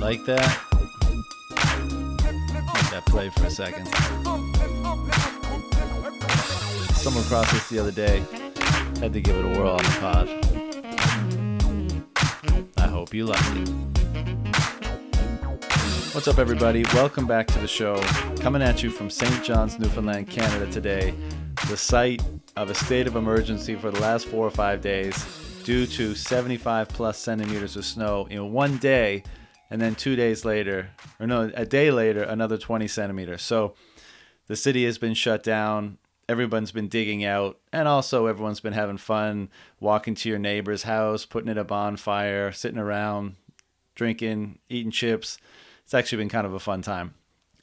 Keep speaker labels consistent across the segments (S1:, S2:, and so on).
S1: like that? Let that play for a second. Stumbled across this the other day. Had to give it a whirl on the pod. I hope you like it. What's up, everybody? Welcome back to the show. Coming at you from St. John's, Newfoundland, Canada today. The site of a state of emergency for the last 4 or 5 days due to 75 plus centimeters of snow in one day, and then 2 days later, or no, a day later, another 20 centimeters. So the city has been shut down. Everyone's been digging out, and also everyone's been having fun, walking to your neighbor's house, putting in a bonfire, sitting around, drinking, eating chips. It's actually been kind of a fun time.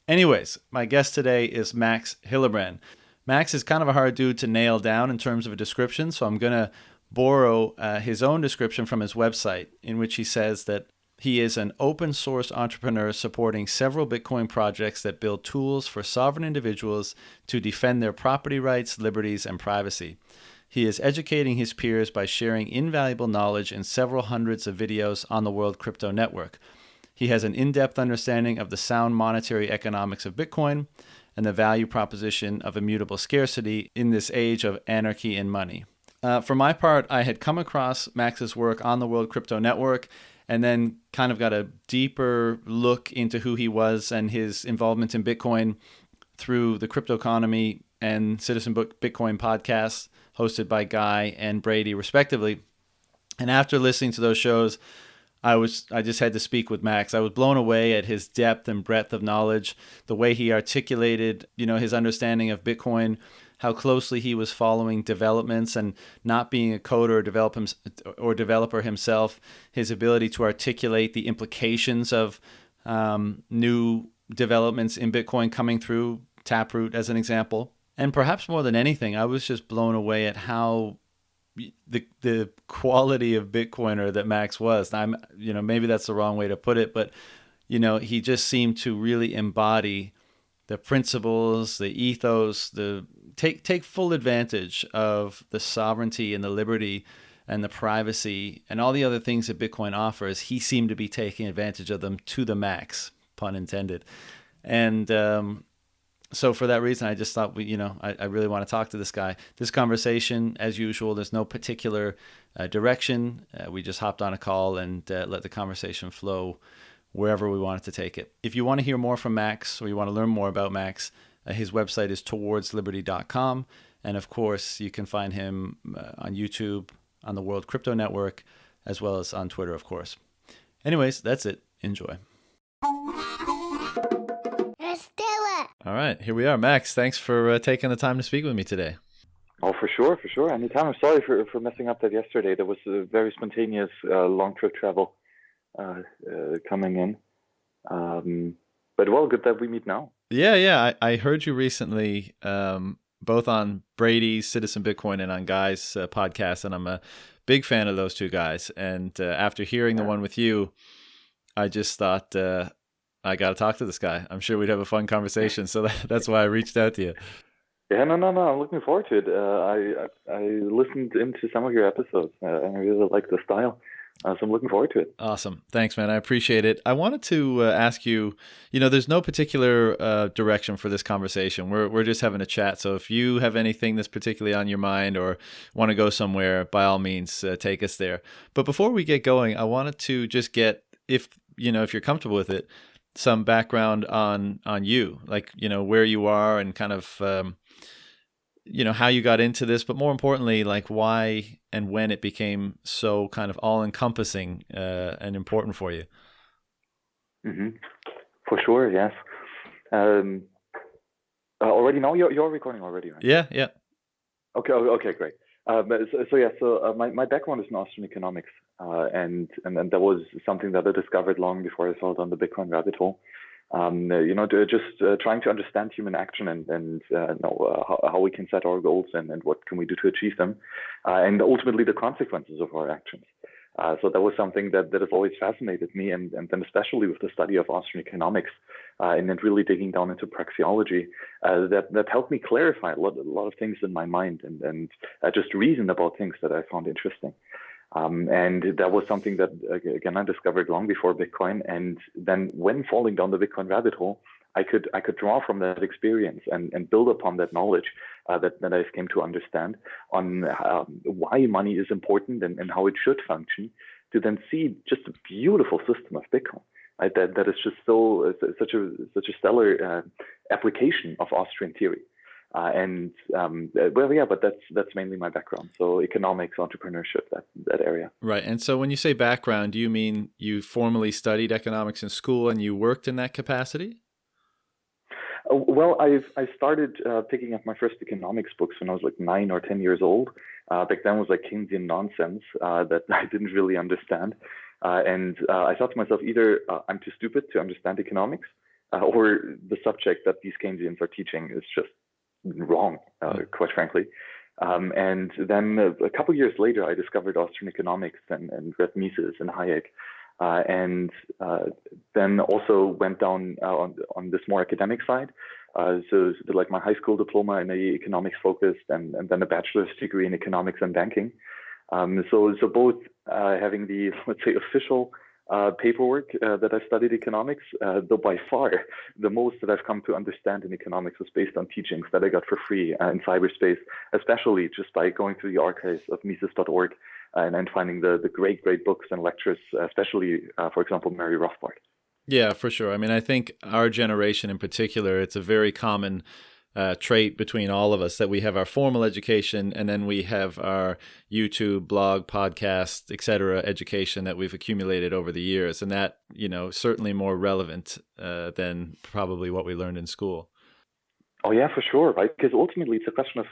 S1: Anyways, my guest today is Max Hillebrand. Max is kind of a hard dude to nail down in terms of a description, so I'm going to borrow his own description from his website, in which he says that he is an open source entrepreneur supporting several Bitcoin projects that build tools for sovereign individuals to defend their property rights, liberties, and privacy. He is educating his peers by sharing invaluable knowledge in several hundreds of videos on the World Crypto Network. He has an in-depth understanding of the sound monetary economics of Bitcoin and the value proposition of immutable scarcity in this age of anarchy and money. For my part, I had come across Max's work on the World Crypto Network and then kind of got a deeper look into who he was and his involvement in Bitcoin through the Crypto Economy and Citizen Bitcoin podcasts hosted by Guy and Brady, respectively. And after listening to those shows, I just had to speak with Max. I was blown away at his depth and breadth of knowledge, the way he articulated, his understanding of Bitcoin, how closely he was following developments and not being a coder or developer himself, his ability to articulate the implications of new developments in Bitcoin coming through, Taproot as an example. And perhaps more than anything, I was just blown away at how the quality of Bitcoiner that Max was. Maybe that's the wrong way to put it, but he just seemed to really embody the principles, the ethos, take full advantage of the sovereignty and the liberty and the privacy and all the other things that Bitcoin offers. He seemed to be taking advantage of them to the max, pun intended. And so for that reason, I just thought I really want to talk to this guy. This conversation, as usual, there's no particular direction. We just hopped on a call and let the conversation flow wherever we wanted to take it. If you want to hear more from Max or you want to learn more about Max, his website is towardsliberty.com. And of course, you can find him on YouTube, on the World Crypto Network, as well as on Twitter, of course. Anyways, that's it. Enjoy.
S2: Let's do it.
S1: All right, here we are. Max, thanks for taking the time to speak with me today.
S3: Oh, for sure. Anytime. I'm sorry for messing up that yesterday. There was a very spontaneous long trip travel coming in. But well, good that we meet now.
S1: Yeah. I heard you recently, both on Brady's Citizen Bitcoin and on Guy's podcast, and I'm a big fan of those two guys. And after hearing the one with you, I just thought I got to talk to this guy. I'm sure we'd have a fun conversation. So that's why I reached out to you.
S3: Yeah, no. I'm looking forward to it. I listened into some of your episodes, and I really like the style. So I'm looking forward to it.
S1: Awesome. Thanks, man. I appreciate it. I wanted to ask you, there's no particular direction for this conversation. We're just having a chat. So if you have anything that's particularly on your mind or want to go somewhere, by all means, take us there. But before we get going, I wanted to just get, if you're comfortable with it, some background on you, like, where you are and kind of, how you got into this, but more importantly, like why and when it became so kind of all-encompassing and important for you.
S3: Mm-hmm. For sure, yes. Already now you're recording already, right?
S1: Yeah.
S3: Okay, great. So my background is in Austrian economics, and that was something that I discovered long before I fell down the Bitcoin rabbit hole. Trying to understand human action and know how we can set our goals and what can we do to achieve them, and ultimately the consequences of our actions. So that was something that has always fascinated me, and then especially with the study of Austrian economics, and then really digging down into praxeology, that helped me clarify a lot of things in my mind and just reason about things that I found interesting. And that was something that, again, I discovered long before Bitcoin. And then when falling down the Bitcoin rabbit hole, I could draw from that experience and build upon that knowledge that I've came to understand on why money is important and how it should function, to then see just a beautiful system of Bitcoin. Right? That is just such a stellar application of Austrian theory. But that's mainly my background. So economics, entrepreneurship, that area.
S1: Right. And so when you say background, do you mean you formally studied economics in school and you worked in that capacity?
S3: Well, I started picking up my first economics books when I was like 9 or 10 years old. Back then was like Keynesian nonsense that I didn't really understand. I thought to myself, either I'm too stupid to understand economics, or the subject that these Keynesians are teaching is just wrong, quite frankly. And then a couple of years later, I discovered Austrian economics and read Mises and Hayek. Then also went down on this more academic side. So like my high school diploma in economics focused, and then a bachelor's degree in economics and banking. So both having the, let's say, official paperwork that I studied economics, though by far the most that I've come to understand in economics was based on teachings that I got for free in cyberspace, especially just by going through the archives of Mises.org and finding the great books and lectures, especially, for example, Mary Rothbard.
S1: Yeah, for sure. I mean, I think our generation in particular, it's a very common trait between all of us that we have our formal education and then we have our YouTube, blog, podcast, etc. education that we've accumulated over the years. And that, certainly more relevant than probably what we learned in school.
S3: Oh, yeah, for sure, right? Because ultimately it's a question of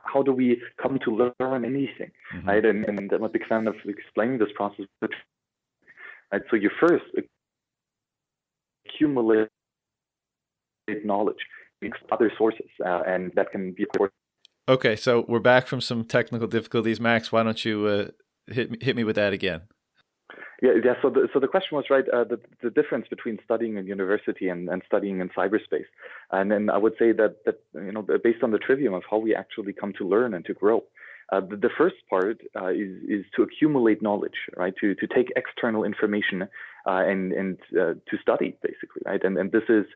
S3: how do we come to learn anything, right? And I'm a big fan of explaining this process. Right? So you first accumulate knowledge, other sources, and that can be.
S1: Okay, so we're back from some technical difficulties. Max, why don't you hit me with that again?
S3: Yeah. So the question was, right, the difference between studying in university and studying in cyberspace. And then I would say that based on the trivium of how we actually come to learn and to grow. The first part is to accumulate knowledge, right? To take external information and to study, basically, right? And this is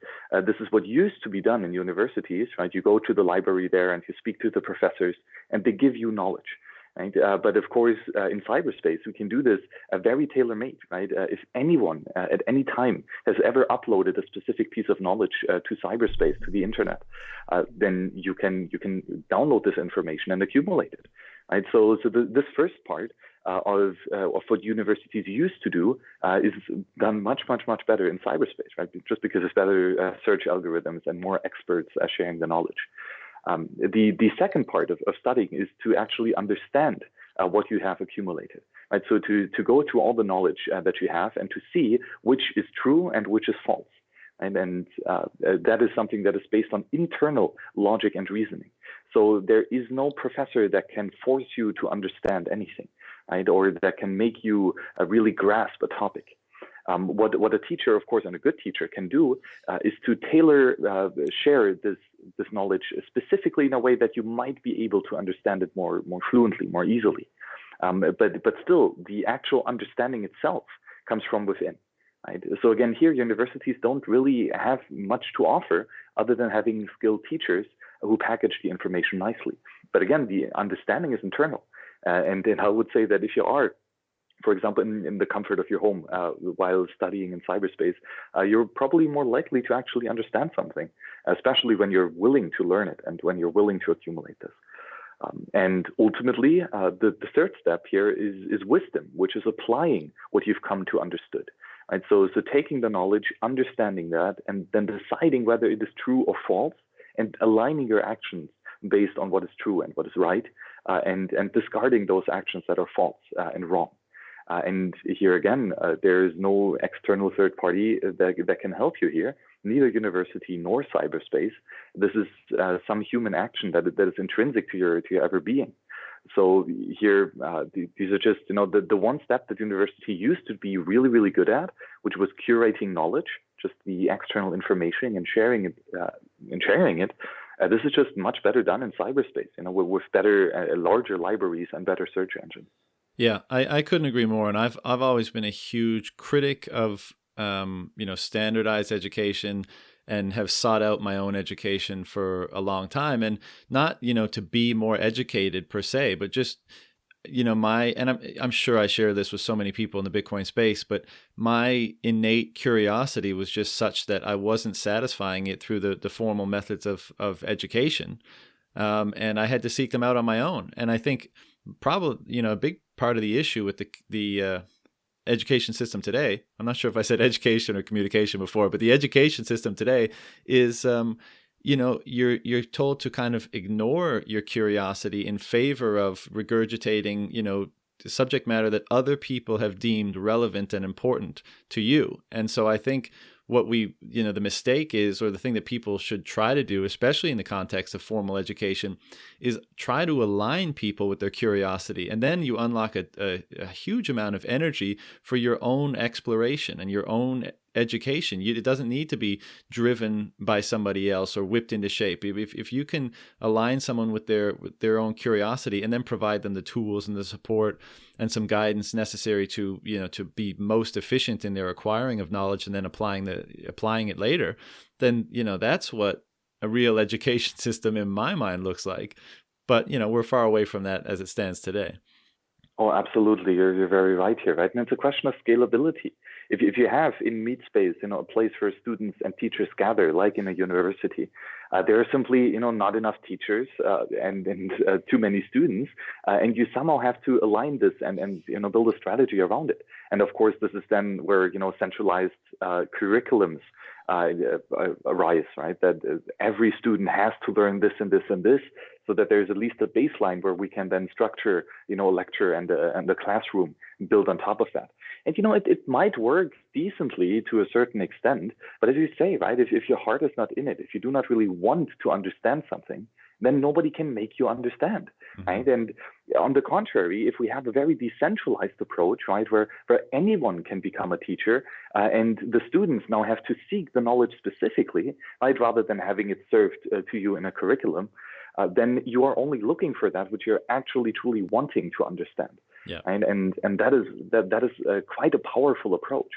S3: what used to be done in universities, right? You go to the library there and you speak to the professors, and they give you knowledge. Right? But of course, in cyberspace, we can do this very tailor-made, right? If anyone at any time has ever uploaded a specific piece of knowledge to cyberspace, to the internet, then you can download this information and accumulate it, right? So this first part of what universities used to do is done much better in cyberspace, right? Just because it's better search algorithms and more experts sharing the knowledge. The second part of studying is to actually understand what you have accumulated, right? So to go through all the knowledge that you have and to see which is true and which is false. And that is something that is based on internal logic and reasoning. So there is no professor that can force you to understand anything, right? Or that can make you really grasp a topic. What a teacher, of course, and a good teacher can do is to share this knowledge specifically in a way that you might be able to understand it more fluently, more easily. But still, the actual understanding itself comes from within. Right? So again, here universities don't really have much to offer other than having skilled teachers who package the information nicely. But again, the understanding is internal. And I would say that if you are, for example, in the comfort of your home while studying in cyberspace, you're probably more likely to actually understand something, especially when you're willing to learn it and when you're willing to accumulate this. And ultimately, the third step here is wisdom, which is applying what you've come to understood. Right? So taking the knowledge, understanding that, and then deciding whether it is true or false, and aligning your actions based on what is true and what is right, and discarding those actions that are false and wrong. And here again, there is no external third party that can help you here, neither university nor cyberspace. This is some human action that is intrinsic to your ever being. So here, these are just the one step that university used to be really, really good at, which was curating knowledge, just the external information and sharing it. This is just much better done in cyberspace, with better, larger libraries and better search engines.
S1: Yeah, I couldn't agree more. And I've always been a huge critic of standardized education, and have sought out my own education for a long time. And not, to be more educated per se, but just, I'm sure I share this with so many people in the Bitcoin space, but my innate curiosity was just such that I wasn't satisfying it through the formal methods of education. And I had to seek them out on my own. And I think probably, a big part of the issue with the education system today, I'm not sure if I said education or communication before, but the education system today is, you're told to kind of ignore your curiosity in favor of regurgitating, subject matter that other people have deemed relevant and important to you. And so I think what the mistake is, or the thing that people should try to do, especially in the context of formal education, is try to align people with their curiosity. And then you unlock a huge amount of energy for your own exploration and your own education. It doesn't need to be driven by somebody else or whipped into shape. If you can align someone with their own curiosity, and then provide them the tools and the support and some guidance necessary to to be most efficient in their acquiring of knowledge, and then applying it later, then that's what a real education system in my mind looks like. But we're far away from that as it stands today.
S3: Oh, absolutely. You're very right here, right? And it's a question of scalability. If you have in meet space, a place where students and teachers gather, like in a university, there are simply, not enough teachers and too many students, and you somehow have to align this and build a strategy around it. And of course, this is then where centralized curriculums arise, right? That every student has to learn this and this and this, so that there's at least a baseline where we can then structure, a lecture and the classroom build on top of that. And it might work decently to a certain extent, but as you say, right, if your heart is not in it, if you do not really want to understand something, then nobody can make you understand, right? And on the contrary, if we have a very decentralized approach, right, where anyone can become a teacher, and the students now have to seek the knowledge specifically, right, rather than having it served to you in a curriculum, then you are only looking for that which you're actually truly wanting to understand.
S1: Yeah.
S3: And that is quite a powerful approach.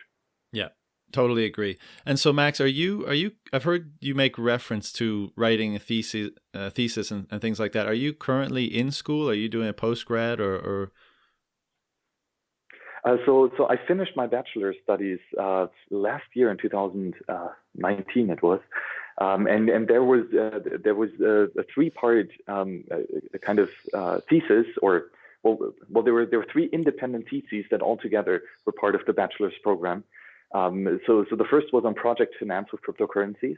S1: Yeah, totally agree. And so, Max, are you? I've heard you make reference to writing a thesis and things like that. Are you currently in school? Are you doing a postgrad or?
S3: So I finished my bachelor studies last year in 2019. It was. And there was a three-part kind of thesis, or well, there were three independent theses that altogether were part of the bachelor's program. So the first was on project finance with cryptocurrencies.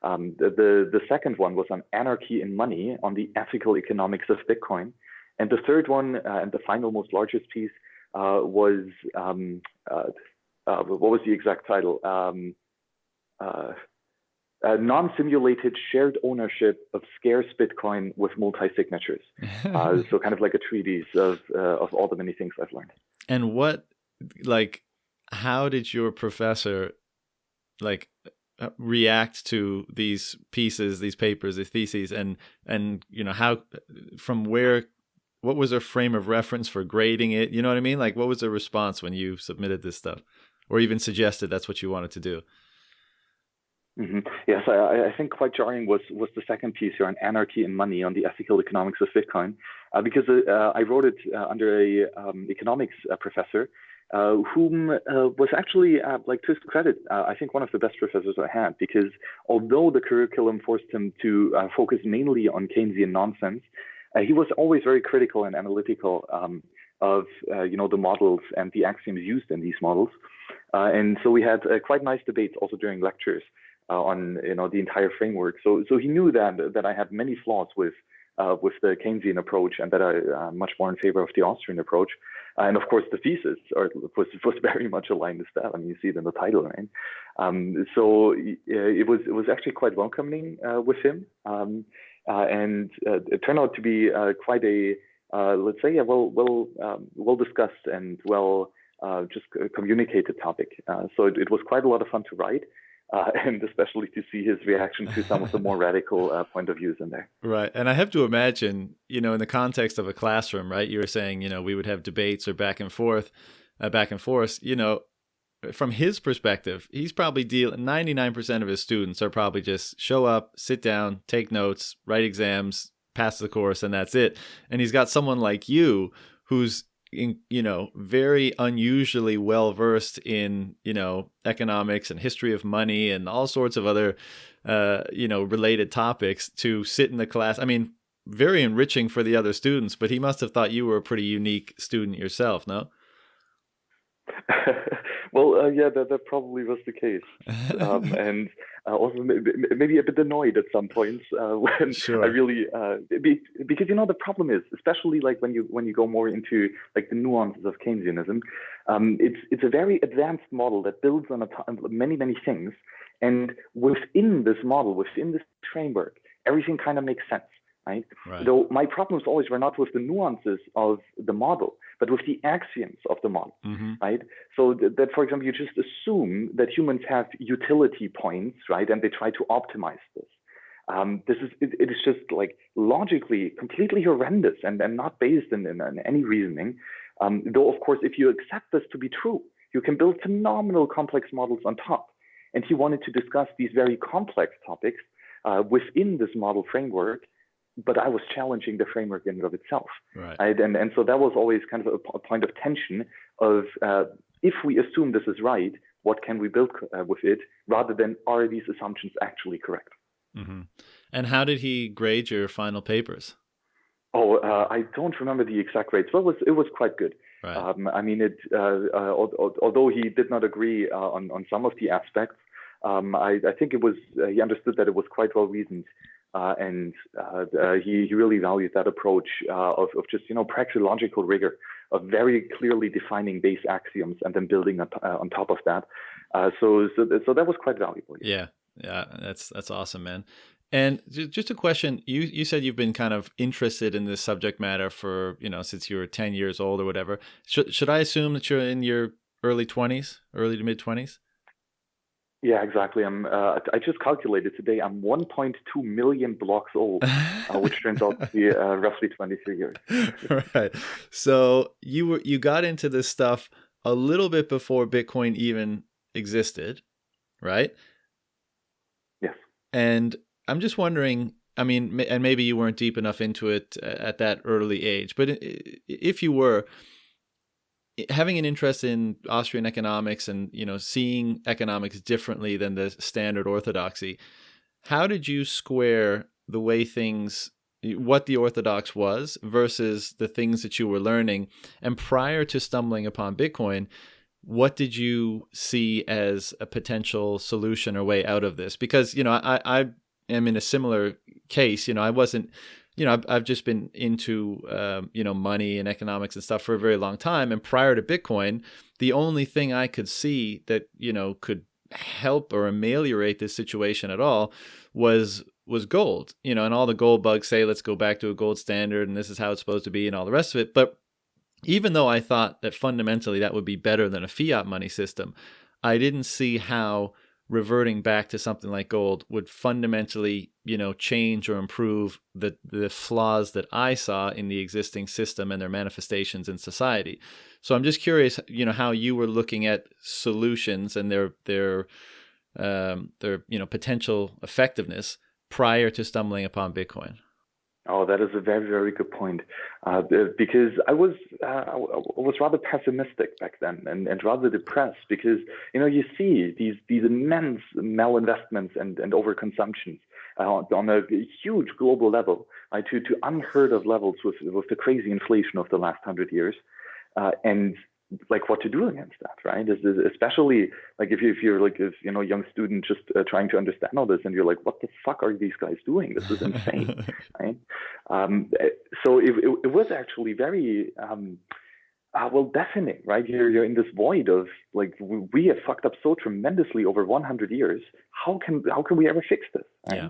S3: The second one was on anarchy in money, on the ethical economics of Bitcoin, and the third one, and the final most largest piece, was what was the exact title? Non-simulated shared ownership of scarce Bitcoin with multi-signatures. So kind of like a treatise of all the many things I've learned.
S1: And how did your professor react to these pieces, these papers, these theses, and how, from where, what was their frame of reference for grading it? You know what I mean? Like, what was the response when you submitted this stuff, or even suggested that's what you wanted to do?
S3: Mm-hmm. Yes, I think quite jarring was the second piece here on anarchy and money, on the ethical economics of Bitcoin, because I wrote it under a economics professor whom was actually, to his credit, I think one of the best professors I had, because although the curriculum forced him to focus mainly on Keynesian nonsense, he was always very critical and analytical of the models and the axioms used in these models, and so we had quite nice debates also during lectures on the entire framework. So he knew that I had many flaws with the Keynesian approach, and that I'm much more in favor of the Austrian approach. And of course, the thesis was very much aligned with that. I mean, you see it in the title, right? So it was actually quite welcoming with him, and it turned out to be quite a let's say a well discussed and well just communicated topic. So it was quite a lot of fun to write. and especially to see his reaction to some of the more radical point of views in there.
S1: Right. And I have to imagine, in the context of a classroom, right? You were saying, we would have debates or back and forth, from his perspective, he's probably 99% of his students are probably just show up, sit down, take notes, write exams, pass the course, and that's it. And he's got someone like you who's very unusually well versed in, economics and history of money and all sorts of other, related topics to sit in the class. I mean, very enriching for the other students, but he must have thought you were a pretty unique student yourself, no?
S3: Well, yeah, that probably was the case, and also maybe a bit annoyed at some points when
S1: Sure.
S3: I really because the problem is, especially like when you go more into like the nuances of Keynesianism, it's a very advanced model that builds on many things, and within this model, within this framework, everything kind of makes sense. Right? Though my problems always were not with the nuances of the model, but with the axioms of the model, right? So that, for example, you just assume that humans have utility points, right? And they try to optimize this. It is just like logically completely horrendous and not based in any reasoning. Though, of course, if you accept this to be true, you can build phenomenal complex models on top. And he wanted to discuss these very complex topics within this model framework, but I was challenging the framework in and of itself.
S1: Right.
S3: And so that was always kind of a point of tension of if we assume this is right, what can we build with it, rather than are these assumptions actually correct?
S1: And how did he grade your final papers?
S3: Oh, I don't remember the exact grades, but it was quite good.
S1: Right.
S3: I mean, although he did not agree on some of the aspects, I think it was he understood that it was quite well reasoned. And he really valued that approach of just praxeological rigor, of very clearly defining base axioms and then building up on top of that. So that was quite valuable.
S1: Yeah, that's awesome, man. And just a question: you said you've been kind of interested in this subject matter for since you were 10 years old or whatever. Should I assume that you're in your early to mid 20s?
S3: Yeah, exactly. I just calculated today. I'm 1.2 million blocks old, which turns out to be roughly 23 years.
S1: Right. So you got into this stuff a little bit before Bitcoin even existed, right?
S3: Yes.
S1: And I'm just wondering. I mean, and maybe you weren't deep enough into it at that early age, but if you were, having an interest in Austrian economics and seeing economics differently than the standard orthodoxy, how did you square the way what the orthodox was versus the things that you were learning? And prior to stumbling upon Bitcoin, what did you see as a potential solution or way out of this? Because I am in a similar case. I wasn't. I've just been into, money and economics and stuff for a very long time. And prior to Bitcoin, the only thing I could see that, could help or ameliorate this situation at all was gold, and all the gold bugs say, let's go back to a gold standard and this is how it's supposed to be and all the rest of it. But even though I thought that fundamentally that would be better than a fiat money system, I didn't see how reverting back to something like gold would fundamentally, change or improve the flaws that I saw in the existing system and their manifestations in society. So I'm just curious, how you were looking at solutions and their potential effectiveness prior to stumbling upon Bitcoin.
S3: Oh, that is a very, very good point. Because I was rather pessimistic back then and rather depressed because you see these immense malinvestments and overconsumptions on a huge global level, to unheard of levels with the crazy inflation of the last 100 years, and like what to do against that, right? Especially like if you're like a young student just trying to understand all this, and you're like, what the fuck are these guys doing? This is insane, right? So it was actually very deafening, right? You're in this void of like we have fucked up so tremendously over 100 years. How can we ever fix this? Right?
S1: Yeah.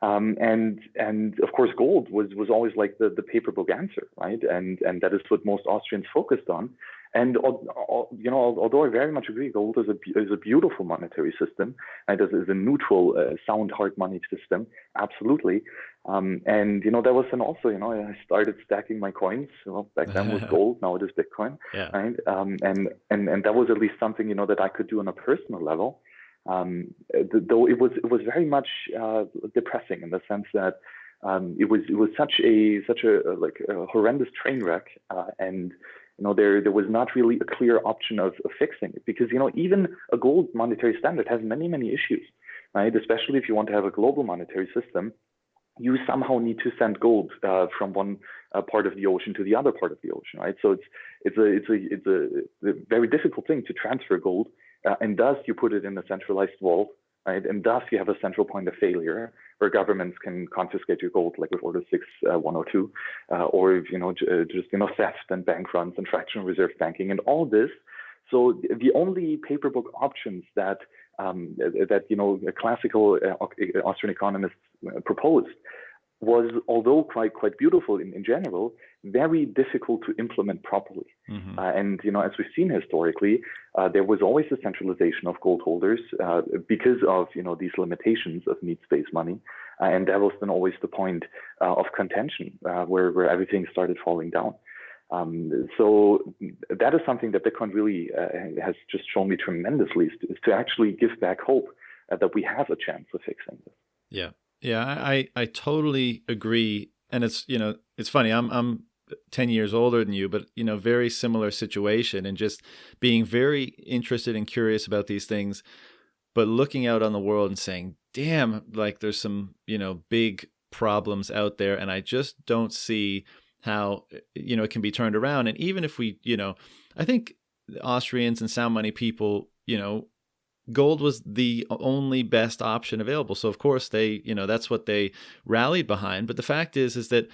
S3: And of course, gold was always like the paper book answer, right? And that is what most Austrians focused on. And although I very much agree, gold is a beautiful monetary system, and is a neutral, sound hard money system, absolutely. And that was then also, I started stacking my coins. Back then was gold, now it is Bitcoin,
S1: Yeah.
S3: right? And that was at least something that I could do on a personal level. Though it was very much depressing in the sense that it was such a horrendous train wreck, and there was not really a clear option of fixing it, because even a gold monetary standard has many issues, right? Especially if you want to have a global monetary system, you somehow need to send gold from one part of the ocean to the other part of the ocean, right? So it's a very difficult thing to transfer gold, and thus you put it in a centralized vault, right? And thus you have a central point of failure where governments can confiscate your gold, like with Order 6102, or just theft and bank runs and fractional reserve banking and all this. So the only paper book options that classical Austrian economists proposed was, although quite beautiful in general, very difficult to implement properly.
S1: Mm-hmm.
S3: And as we've seen historically, there was always a centralization of gold holders because of these limitations of needs-based money, and that was then always the point of contention where everything started falling down. So that is something that Bitcoin really has just shown me tremendously, is to actually give back hope that we have a chance of fixing this.
S1: Yeah. Yeah, I totally agree. And it's funny, I'm 10 years older than you, but very similar situation, and just being very interested and curious about these things, but looking out on the world and saying, damn, like there's some, big problems out there, and I just don't see how, it can be turned around. And even if we, I think the Austrians and sound money people, gold was the only best option available. So of course they, that's what they rallied behind. But the fact is that,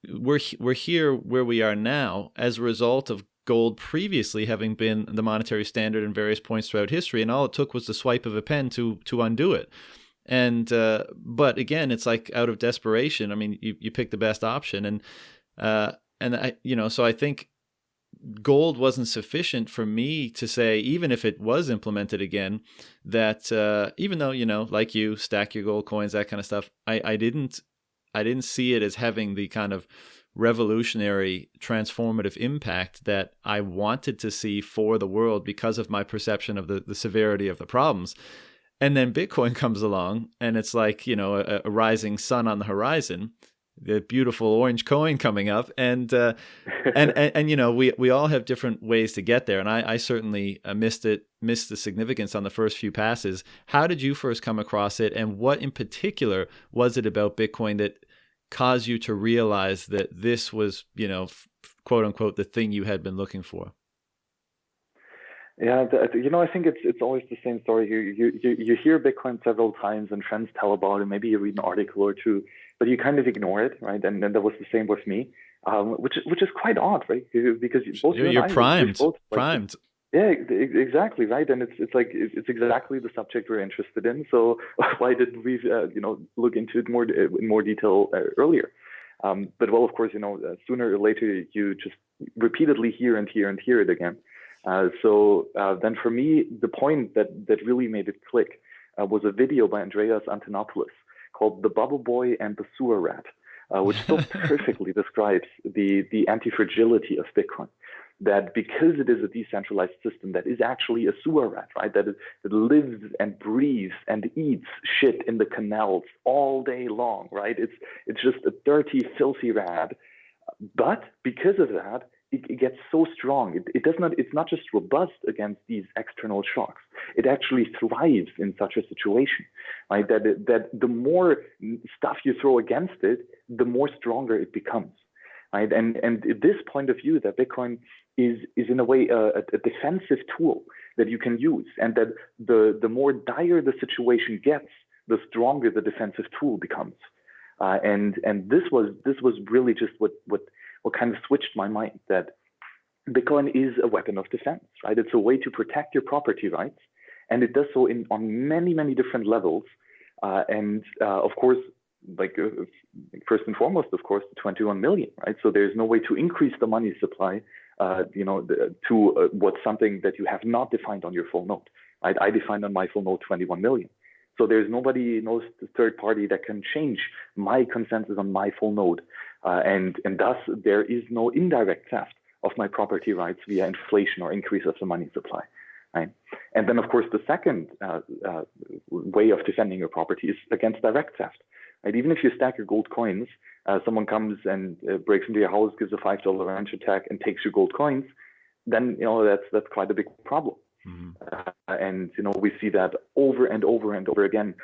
S1: we're here where we are now as a result of gold previously having been the monetary standard in various points throughout history. And all it took was the swipe of a pen to undo it. And, but again, it's like out of desperation. I mean, you pick the best option, and I, so I think gold wasn't sufficient for me to say, even if it was implemented again, that even though, like you stack your gold coins, that kind of stuff, I didn't see it as having the kind of revolutionary transformative impact that I wanted to see for the world because of my perception of the severity of the problems. And then Bitcoin comes along, and it's like, a rising sun on the horizon, the beautiful orange coin coming up, and we all have different ways to get there, and I certainly missed the significance on the first few passes. How did you first come across it, and what in particular was it about Bitcoin that caused you to realize that this was, quote unquote, the thing you had been looking for?
S3: Yeah, I think it's always the same story here. You hear Bitcoin several times, and friends tell about it. Maybe you read an article or two, but you kind of ignore it, right? And that was the same with me, which is quite odd, right? Because both
S1: you're primed.
S3: Yeah, exactly, right. And it's like it's exactly the subject we're interested in. So why didn't we look into it in more detail earlier? But well, of course, sooner or later you just repeatedly hear it again. So then for me, the point that really made it click was a video by Andreas Antonopoulos called "The Bubble Boy and the Sewer Rat," which so perfectly describes the anti-fragility of Bitcoin. That because it is a decentralized system that is actually a sewer rat, right? That lives and breathes and eats shit in the canals all day long, right? It's just a dirty, filthy rat. But because of that, it gets so strong. It's not just robust against these external shocks. It actually thrives in such a situation, right? That the more stuff you throw against it, the more stronger it becomes, right? And this point of view that Bitcoin is in a way a defensive tool that you can use, and that the more dire the situation gets, the stronger the defensive tool becomes. And this was really just what kind of switched my mind, that Bitcoin is a weapon of defense, right? It's a way to protect your property rights, and it does so on many different levels. And of course, first and foremost, of course, the 21 million, right? So there's no way to increase the money supply what's something that you have not defined on your full node. Right? I defined on my full node 21 million. So there's nobody, no third party that can change my consensus on my full node. And thus, there is no indirect theft of my property rights via inflation or increase of the money supply. Right? And then, of course, the second way of defending your property is against direct theft. Right? Even if you stack your gold coins, someone comes and breaks into your house, gives a $5 ranch attack, and takes your gold coins, then that's quite a big problem. And we see that over and over and over again.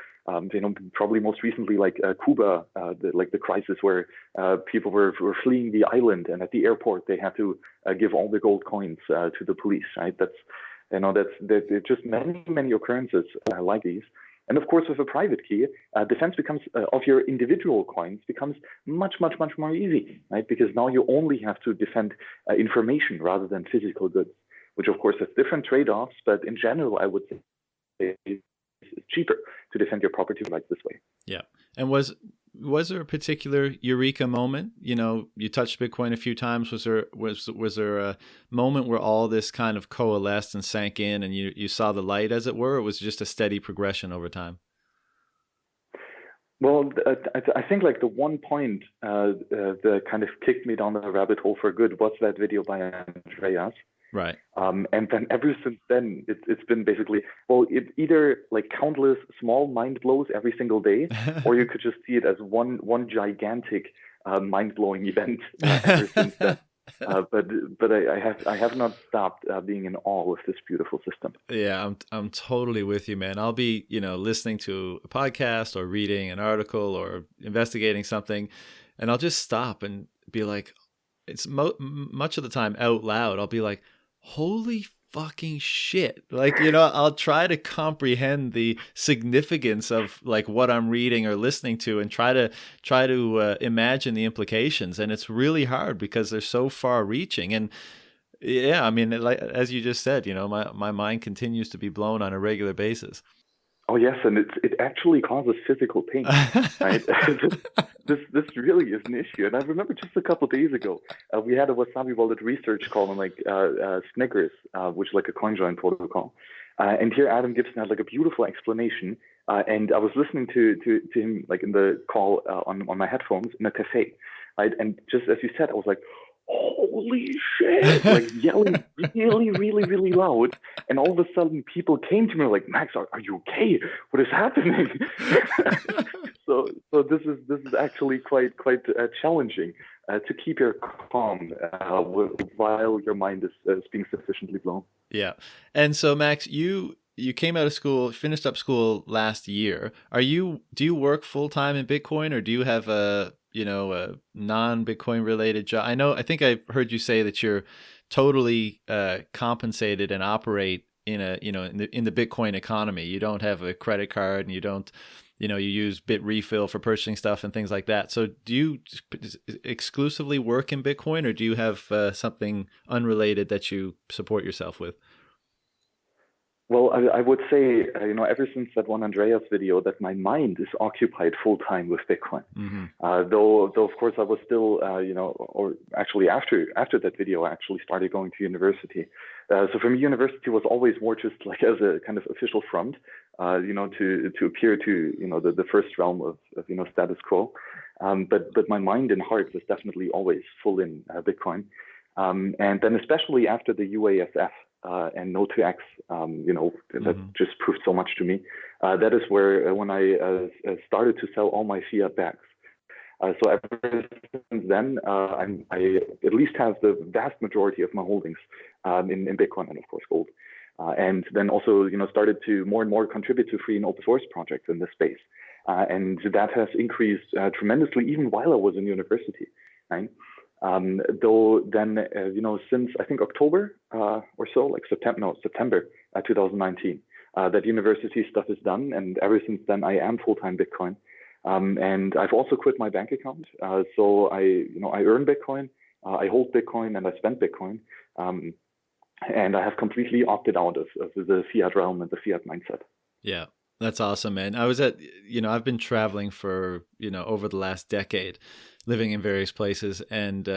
S3: Probably most recently, like Cuba, the crisis where people were fleeing the island, and at the airport they had to give all the gold coins to the police. Right? There's just many occurrences like these. And of course, with a private key, defense becomes of your individual coins becomes much more easy, right? Because now you only have to defend information rather than physical goods, which of course has different trade-offs, but in general, I would say it's cheaper to defend your property rights this way.
S1: Yeah. And was there a particular eureka moment? You touched Bitcoin a few times. Was there a moment where all this kind of coalesced and sank in, and you saw the light, as it were, or was it just a steady progression over time?
S3: Well, I think like the one point that kind of kicked me down the rabbit hole for good was that video by Andreas.
S1: Right.
S3: And then ever since then, it's been basically, it either like countless small mind blows every single day, or you could just see it as one gigantic mind blowing event ever since then. But I have not stopped being in awe with this beautiful system.
S1: Yeah, I'm totally with you, man. I'll be listening to a podcast or reading an article or investigating something, and I'll just stop and be like, it's much of the time out loud. I'll be like, holy fucking shit. Like, I'll try to comprehend the significance of like what I'm reading or listening to, and try to imagine the implications. And it's really hard because they're so far reaching. And yeah, I mean, like, as you just said, my mind continues to be blown on a regular basis.
S3: Oh yes, and it actually causes physical pain, right? This really is an issue. And I remember just a couple of days ago, we had a Wasabi Wallet research call on like Snickers, which is like a coin join protocol. And here Adam Gibson had like a beautiful explanation. And I was listening to him like in the call on my headphones in a cafe, right? And just as you said, I was like, holy shit, like yelling really loud, and all of a sudden people came to me like, Max, are you okay? What is happening? so this is actually quite challenging to keep your calm while your mind is being sufficiently blown.
S1: Yeah. And so Max, you came out of school, finished up school last year. Do you work full time in Bitcoin, or do you have a non-Bitcoin related job? I think I heard you say that you're totally compensated and operate in the Bitcoin economy. You don't have a credit card, and you don't, you use Bitrefill for purchasing stuff and things like that. So do you exclusively work in Bitcoin, or do you have something unrelated that you support yourself with?
S3: Well, I would say, ever since that one Andreas video, that my mind is occupied full time with Bitcoin. Mm-hmm. Though of course I was still, or actually after that video, I actually started going to university. So for me, university was always more just like as a kind of official front, to appear to, the first realm of status quo. But my mind and heart was definitely always full in Bitcoin. And then especially after the UASF. And No2X, that just proved so much to me. That is where when I started to sell all my fiat bags. So ever since then, I at least have the vast majority of my holdings in Bitcoin and of course gold. And then also, started to more and more contribute to free and open source projects in this space. And that has increased tremendously even while I was in university, right? Though then, since I think October or so, like September 2019, that university stuff is done. And ever since then, I am full-time Bitcoin. And I've also quit my bank account. So I earn Bitcoin, I hold Bitcoin, and I spend Bitcoin. And I have completely opted out of the fiat realm and the fiat mindset.
S1: Yeah. That's awesome, man. I've been traveling for, over the last decade, living in various places. And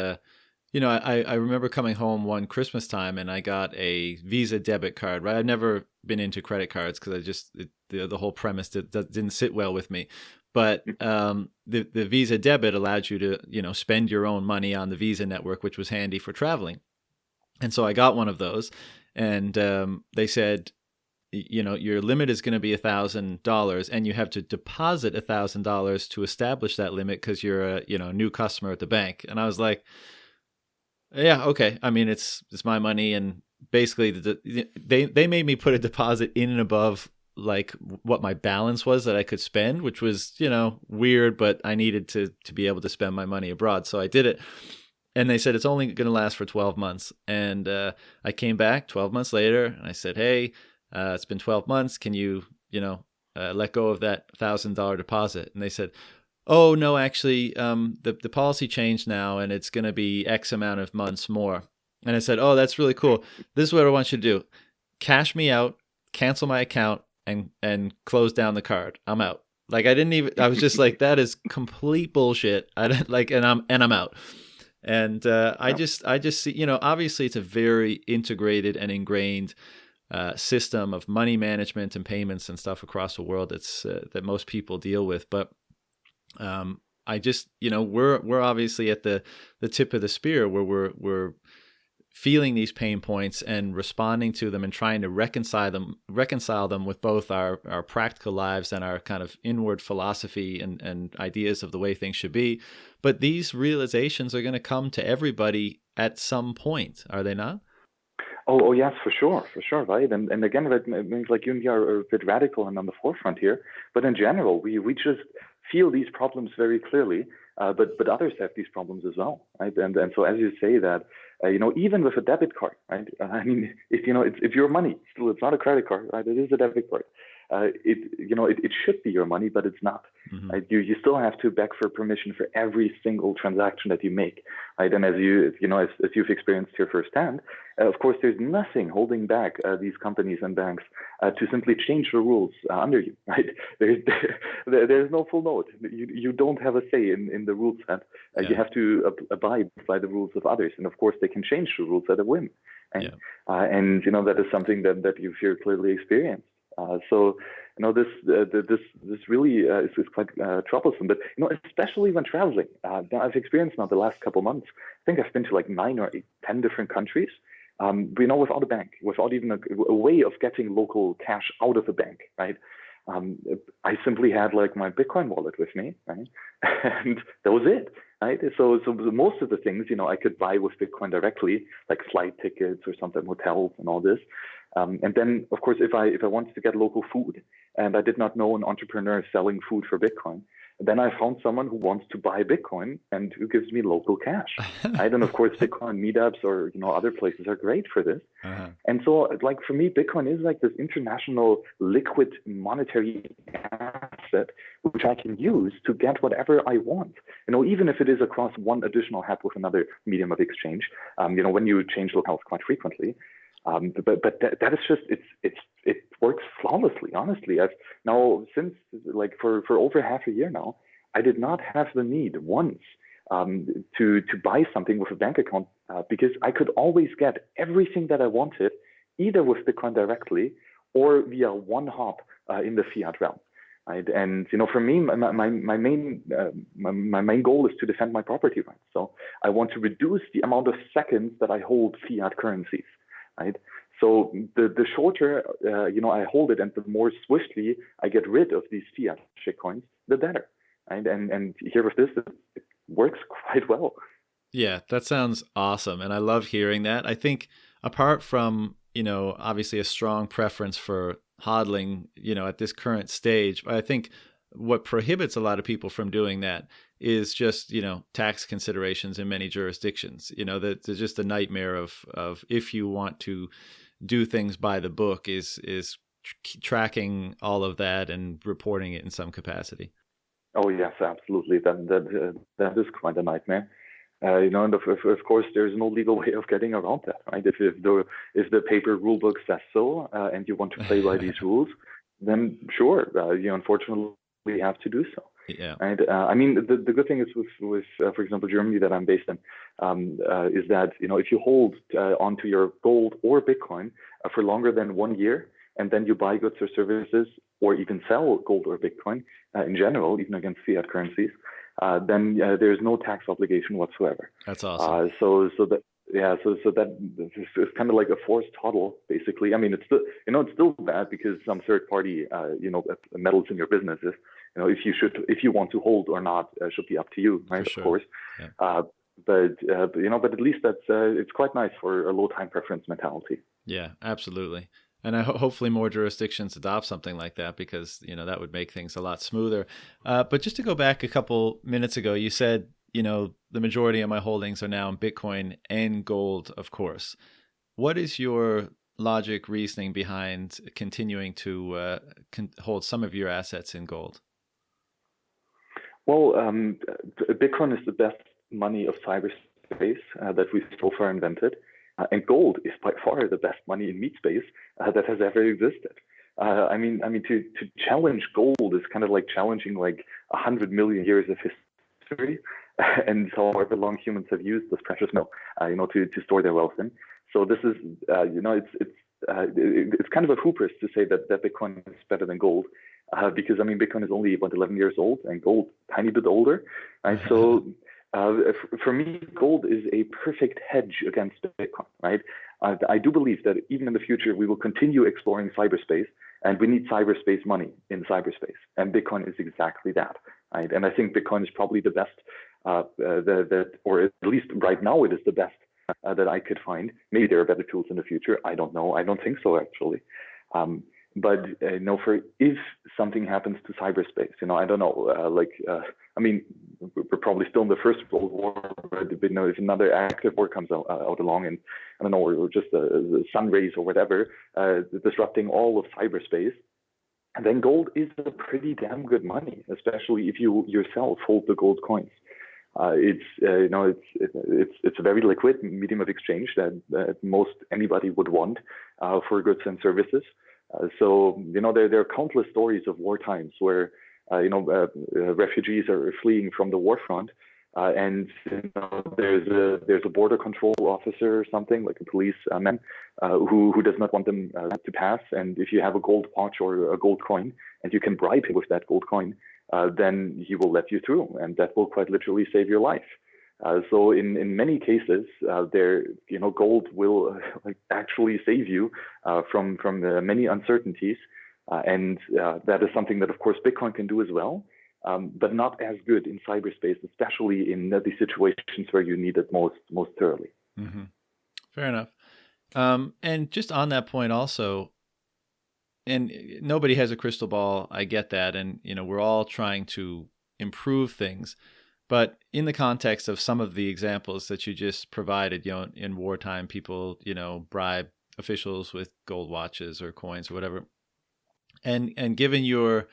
S1: I remember coming home one Christmas time and I got a Visa debit card, right? I've never been into credit cards because the whole premise didn't sit well with me. But the Visa debit allowed you to, spend your own money on the Visa network, which was handy for traveling. And so I got one of those, and they said, your limit is going to be $1,000, and you have to deposit $1,000 to establish that limit because you're a new customer at the bank. And I was like, yeah, okay. I mean, it's my money, and basically they made me put a deposit in and above like what my balance was that I could spend, which was weird, but I needed to be able to spend my money abroad, so I did it. And they said it's only going to last for 12 months. And I came back 12 months later, and I said, hey, it's been 12 months. Can you let go of that $1,000 deposit? And they said, oh, no, actually, the policy changed now, and it's going to be X amount of months more. And I said, oh, that's really cool. This is what I want you to do. Cash me out, cancel my account, and close down the card. I'm out. Like, I was just like, that is complete bullshit. I don't like, and I'm out. And I just see, obviously it's a very integrated and ingrained system of money management and payments and stuff across the world that most people deal with. But I just, we're obviously at the tip of the spear where we're feeling these pain points and responding to them and trying to reconcile them with both our practical lives and our kind of inward philosophy and ideas of the way things should be. But these realizations are going to come to everybody at some point, are they not?
S3: Oh yes, for sure, right? And again, that means like you and me are a bit radical and on the forefront here, but in general, we just feel these problems very clearly, but others have these problems as well, right? And so as you say that, even with a debit card, right? I mean, it's your money. Still, it's not a credit card, right? It is a debit card. It should be your money, but it's not.
S1: Mm-hmm.
S3: Right? You still have to beg for permission for every single transaction that you make, right? And as you've experienced here firsthand, of course, there's nothing holding back these companies and banks to simply change the rules under you, right? There's no full note. You don't have a say in the rule set. You have to abide by the rules of others, and of course, they can change the rules at a whim. Right?
S1: Yeah.
S3: And that is something that you've here clearly experienced. So this really is quite troublesome. But especially when traveling, I've experienced now the last couple months. I think I've been to like 9 or 10 different countries. Without a bank, without even a way of getting local cash out of the bank, right? I simply had like my Bitcoin wallet with me, right? And that was it, right? So most of the things, I could buy with Bitcoin directly, like flight tickets or something, hotels and all this. And then, of course, if I wanted to get local food and I did not know an entrepreneur selling food for Bitcoin, then I found someone who wants to buy Bitcoin and who gives me local cash. Right? And of course, Bitcoin meetups or other places are great for this.
S1: Uh-huh.
S3: And so, like for me, Bitcoin is like this international liquid monetary asset which I can use to get whatever I want. Even if it is across one additional hat with another medium of exchange. When you change locales quite frequently. But that is just it works flawlessly. Honestly, I've now since like for over half a year now, I did not have the need once to buy something with a bank account because I could always get everything that I wanted either with Bitcoin directly or via one hop in the fiat realm. Right? And for me, my main goal is to defend my property rights. So I want to reduce the amount of seconds that I hold fiat currencies. Right? So the shorter I hold it, and the more swiftly I get rid of these fiat shitcoins, the better. Right? And here with this, it works quite well.
S1: Yeah, that sounds awesome, and I love hearing that. I think apart from obviously a strong preference for hodling, at this current stage, I think what prohibits a lot of people from doing that is just tax considerations in many jurisdictions. That there's just a nightmare of if you want to do things by the book is tracking all of that and reporting it in some capacity.
S3: Oh yes, absolutely. That is quite a nightmare. And of course, there's no legal way of getting around that, right? If the paper rule book says so, and you want to play by these rules, then sure, unfortunately, have to do so.
S1: Yeah.
S3: And I mean, the good thing is with for example, Germany that I'm based in, is that if you hold onto your gold or Bitcoin for longer than 1 year, and then you buy goods or services, or even sell gold or Bitcoin in general, even against fiat currencies, then there's no tax obligation whatsoever.
S1: That's awesome.
S3: So that so that it's kind of like a forced hodl, basically. I mean, it's still it's still bad because some third party meddles in your businesses. If you want to hold or not should be up to you, right?
S1: For sure.
S3: Of course.
S1: Yeah.
S3: But at least it's quite nice for a low time preference mentality.
S1: Yeah, absolutely. And hopefully more jurisdictions adopt something like that, because that would make things a lot smoother. But just to go back a couple minutes ago, you said the majority of my holdings are now in Bitcoin and gold, of course. What is your logic, reasoning behind continuing to hold some of your assets in gold?
S3: Well, Bitcoin is the best money of cyberspace that we've so far invented. And gold is by far the best money in meat space that has ever existed. I mean, to challenge gold is kind of like challenging like 100 million years of history, and however long humans have used this precious metal, to store their wealth in. So this is, it's kind of a hubris to say that Bitcoin is better than gold, because I mean, Bitcoin is only about 11 years old, and gold tiny bit older, right? So. For me, gold is a perfect hedge against Bitcoin, right? I do believe that even in the future, we will continue exploring cyberspace, and we need cyberspace money in cyberspace. And Bitcoin is exactly that, right? And I think Bitcoin is probably the best, or at least right now, it is the best that I could find. Maybe there are better tools in the future. I don't know. I don't think so, actually. But for if something happens to cyberspace, I don't know. I mean, we're probably still in the First World War, but if another active war comes out along, and I don't know, or just the sun rays or whatever, disrupting all of cyberspace, and then gold is a pretty damn good money, especially if you yourself hold the gold coins. It's a very liquid medium of exchange that most anybody would want for goods and services. So there are countless stories of war times where refugees are fleeing from the war front, and there's a border control officer or something, like a police man, who does not want them to pass. And if you have a gold watch or a gold coin, and you can bribe him with that gold coin, then he will let you through, and that will quite literally save your life. So in many cases, gold will actually save you from many uncertainties, and that is something that, of course, Bitcoin can do as well, but not as good in cyberspace, especially in the situations where you need it most thoroughly.
S1: Mm-hmm. Fair enough. And just on that point, also, and nobody has a crystal ball. I get that, and we're all trying to improve things. But in the context of some of the examples that you just provided, in wartime, people, bribe officials with gold watches or coins or whatever. And given your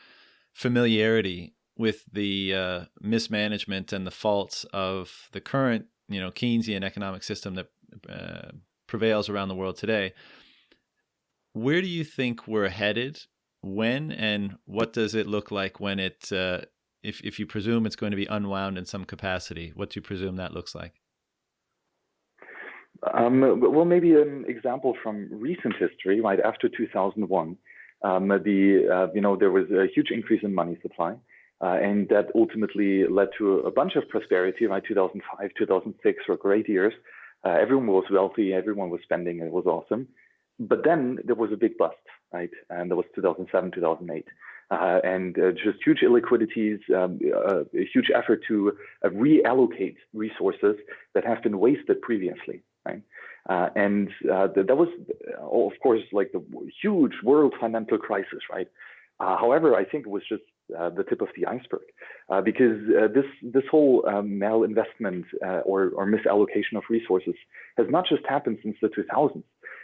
S1: familiarity with the mismanagement and the faults of the current, Keynesian economic system that prevails around the world today, where do you think we're headed? When and what does it look like when it if you presume it's going to be unwound in some capacity, what do you presume that looks like?
S3: Well, maybe an example from recent history, right after 2001, there was a huge increase in money supply, and that ultimately led to a bunch of prosperity. Right, 2005, 2006 were great years. Everyone was wealthy, everyone was spending, and it was awesome. But then there was a big bust, right? And that was 2007, 2008. And just huge illiquidities, a huge effort to reallocate resources that have been wasted previously, right? That was, of course, like the huge world financial crisis, right? However, I think it was just the tip of the iceberg, because this whole malinvestment or misallocation of resources has not just happened since the 2000s.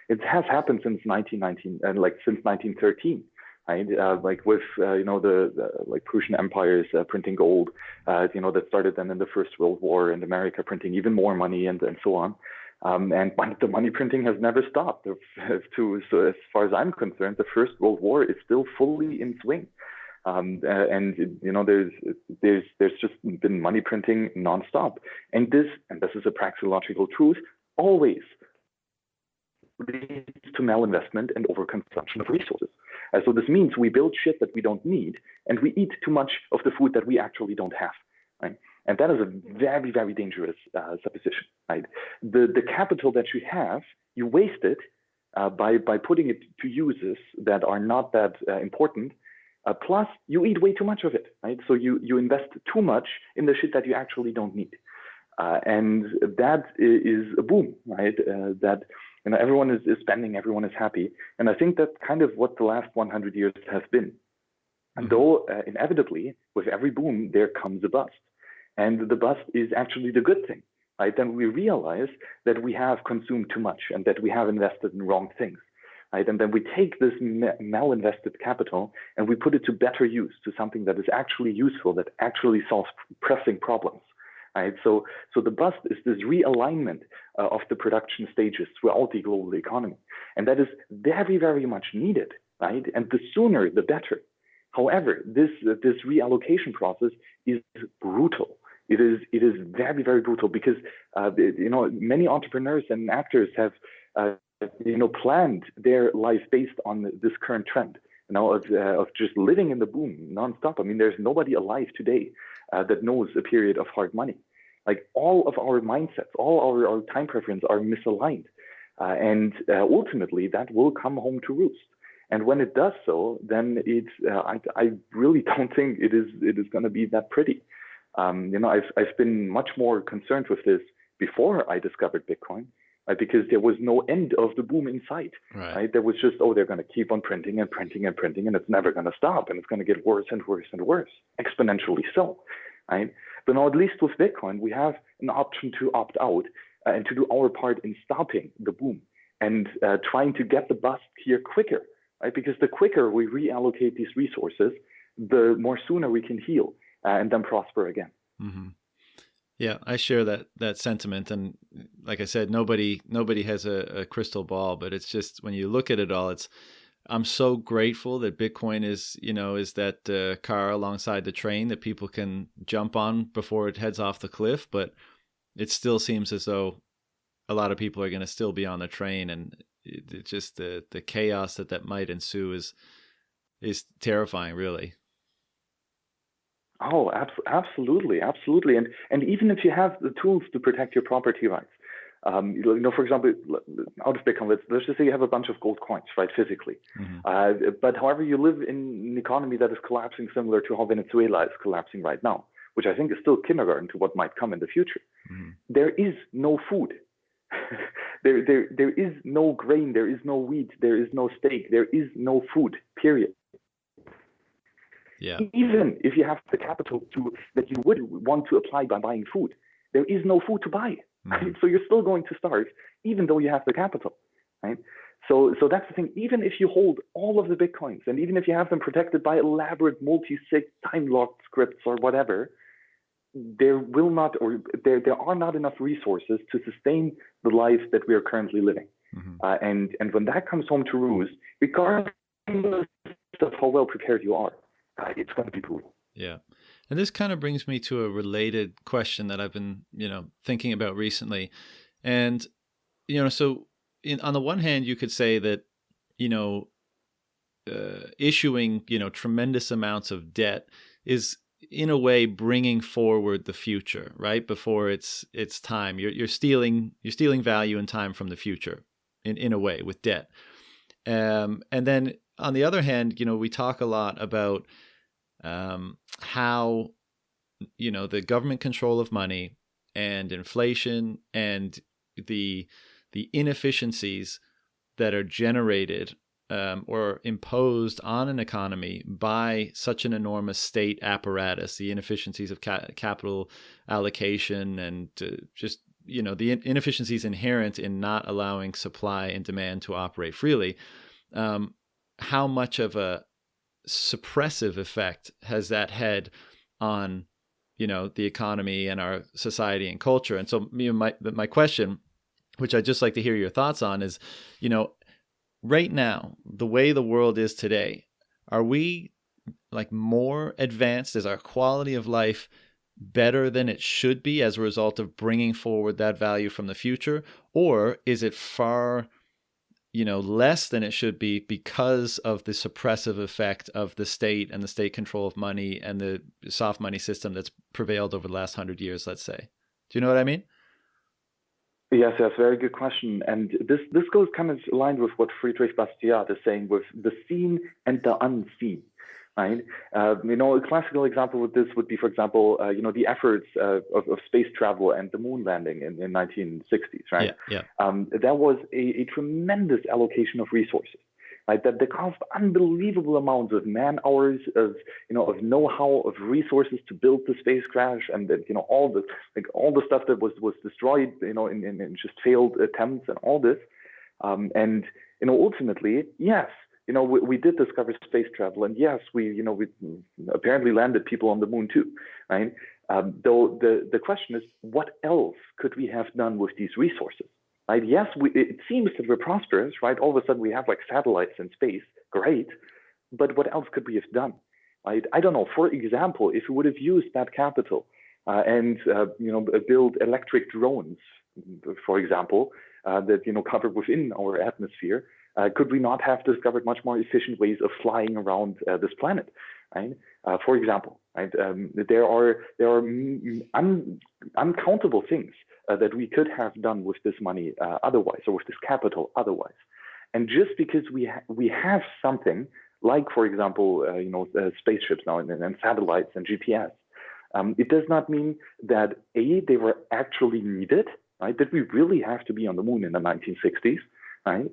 S3: It has happened since 1919 and since 1913. Right, with the Prussian empires printing gold, that started then in the First World War, and America printing even more money, and so on. And the money printing has never stopped. So as far as I'm concerned, the First World War is still fully in swing. And there's just been money printing nonstop, and this is a praxeological truth, always leads to malinvestment and overconsumption of resources. So this means we build shit that we don't need, and we eat too much of the food that we actually don't have. Right? And that is a very, very dangerous supposition. Right? The capital that you have, you waste it by putting it to uses that are not that important. Plus, you eat way too much of it. Right? So you invest too much in the shit that you actually don't need. And that is a boom, right? That everyone is spending, everyone is happy, and I think that's kind of what the last 100 years has been. And though inevitably, with every boom, there comes a bust, and the bust is actually the good thing, right? Then we realize that we have consumed too much and that we have invested in wrong things, right? And then we take this malinvested capital and we put it to better use, to something that is actually useful, that actually solves pressing problems. Right, so the bust is this realignment of the production stages throughout the global economy, and that is very, very much needed, right? And the sooner, the better. However, this reallocation process is brutal. It is very, very brutal because many entrepreneurs and actors have planned their life based on this current trend. Of just living in the boom nonstop. I mean, there's nobody alive today that knows a period of hard money. Like all of our mindsets, all our time preference are misaligned. And ultimately that will come home to roost. And when it does so, then I really don't think it is going to be that pretty. I've been much more concerned with this before I discovered Bitcoin. Right, because there was no end of the boom in sight. Right? There was just, they're going to keep on printing and printing and printing, and it's never going to stop, and it's going to get worse and worse and worse, exponentially so. Right? But now, at least with Bitcoin, we have an option to opt out and to do our part in stopping the boom and trying to get the bust here quicker. Right? Because the quicker we reallocate these resources, the more sooner we can heal and then prosper again.
S1: Mm-hmm. Yeah, I share that sentiment, and like I said, nobody has a crystal ball, but it's just when you look at it all, I'm so grateful that Bitcoin is that car alongside the train that people can jump on before it heads off the cliff, but it still seems as though a lot of people are going to still be on the train, and it's just the chaos that might ensue is terrifying, really.
S3: Oh, absolutely. And even if you have the tools to protect your property rights, for example, out of Bitcoin, let's just say you have a bunch of gold coins, right, physically. Mm-hmm. But however, you live in an economy that is collapsing similar to how Venezuela is collapsing right now, which I think is still kindergarten to what might come in the future. Mm-hmm. There is no food. there is no grain. There is no wheat. There is no steak. There is no food, period.
S1: Yeah.
S3: Even if you have the capital that you would want to apply by buying food, there is no food to buy. Mm-hmm. Right? So you're still going to starve, even though you have the capital. Right? So that's the thing. Even if you hold all of the Bitcoins, and even if you have them protected by elaborate multi-sig time-locked scripts or whatever, there are not enough resources to sustain the life that we are currently living. Mm-hmm. And when that comes home to roost, regardless of how well prepared you are, it's going to be brutal.
S1: Yeah. And this kind of brings me to a related question that I've been, thinking about recently. And, so on the one hand, you could say that, issuing, tremendous amounts of debt is in a way bringing forward the future, right? Before it's time. You're stealing value and time from the future in a way with debt. And then on the other hand, we talk a lot about how, the government control of money and inflation and the inefficiencies that are generated or imposed on an economy by such an enormous state apparatus, the inefficiencies of capital allocation and just, the inefficiencies inherent in not allowing supply and demand to operate freely. How much of a suppressive effect has that had on, the economy and our society and culture? And so my question, which I'd just like to hear your thoughts on, is, right now, the way the world is today, are we like more advanced? Is our quality of life better than it should be as a result of bringing forward that value from the future? Or is it far, less than it should be because of the suppressive effect of the state and the state control of money and the soft money system that's prevailed over the last 100 years, let's say? Do you know what I mean?
S3: Yes, yes, very good question. And this goes kind of aligned with what Friedrich Bastiat is saying with the seen and the unseen, right? A classical example with this would be, for example, the efforts of space travel and the moon landing in 1960s, right?
S1: Yeah,
S3: That was a tremendous allocation of resources, right? That cost unbelievable amounts of man hours, of know-how, of resources to build the spacecraft, and then all the stuff that was destroyed, in just failed attempts and all this, and ultimately, yes. We did discover space travel, and yes, we apparently landed people on the moon too, right? Though the question is, what else could we have done with these resources? Right? Yes, it seems that we're prosperous, right? All of a sudden we have like satellites in space, great. But what else could we have done? Right? I don't know. For example, if we would have used that capital and build electric drones, for example, that covered within our atmosphere, could we not have discovered much more efficient ways of flying around this planet? Right? For example, right? There are uncountable things that we could have done with this money otherwise, or with this capital otherwise. And just because we have something like, for example, spaceships now and satellites and GPS, it does not mean that they were actually needed. Right? Did we really have to be on the moon in the 1960s? Right?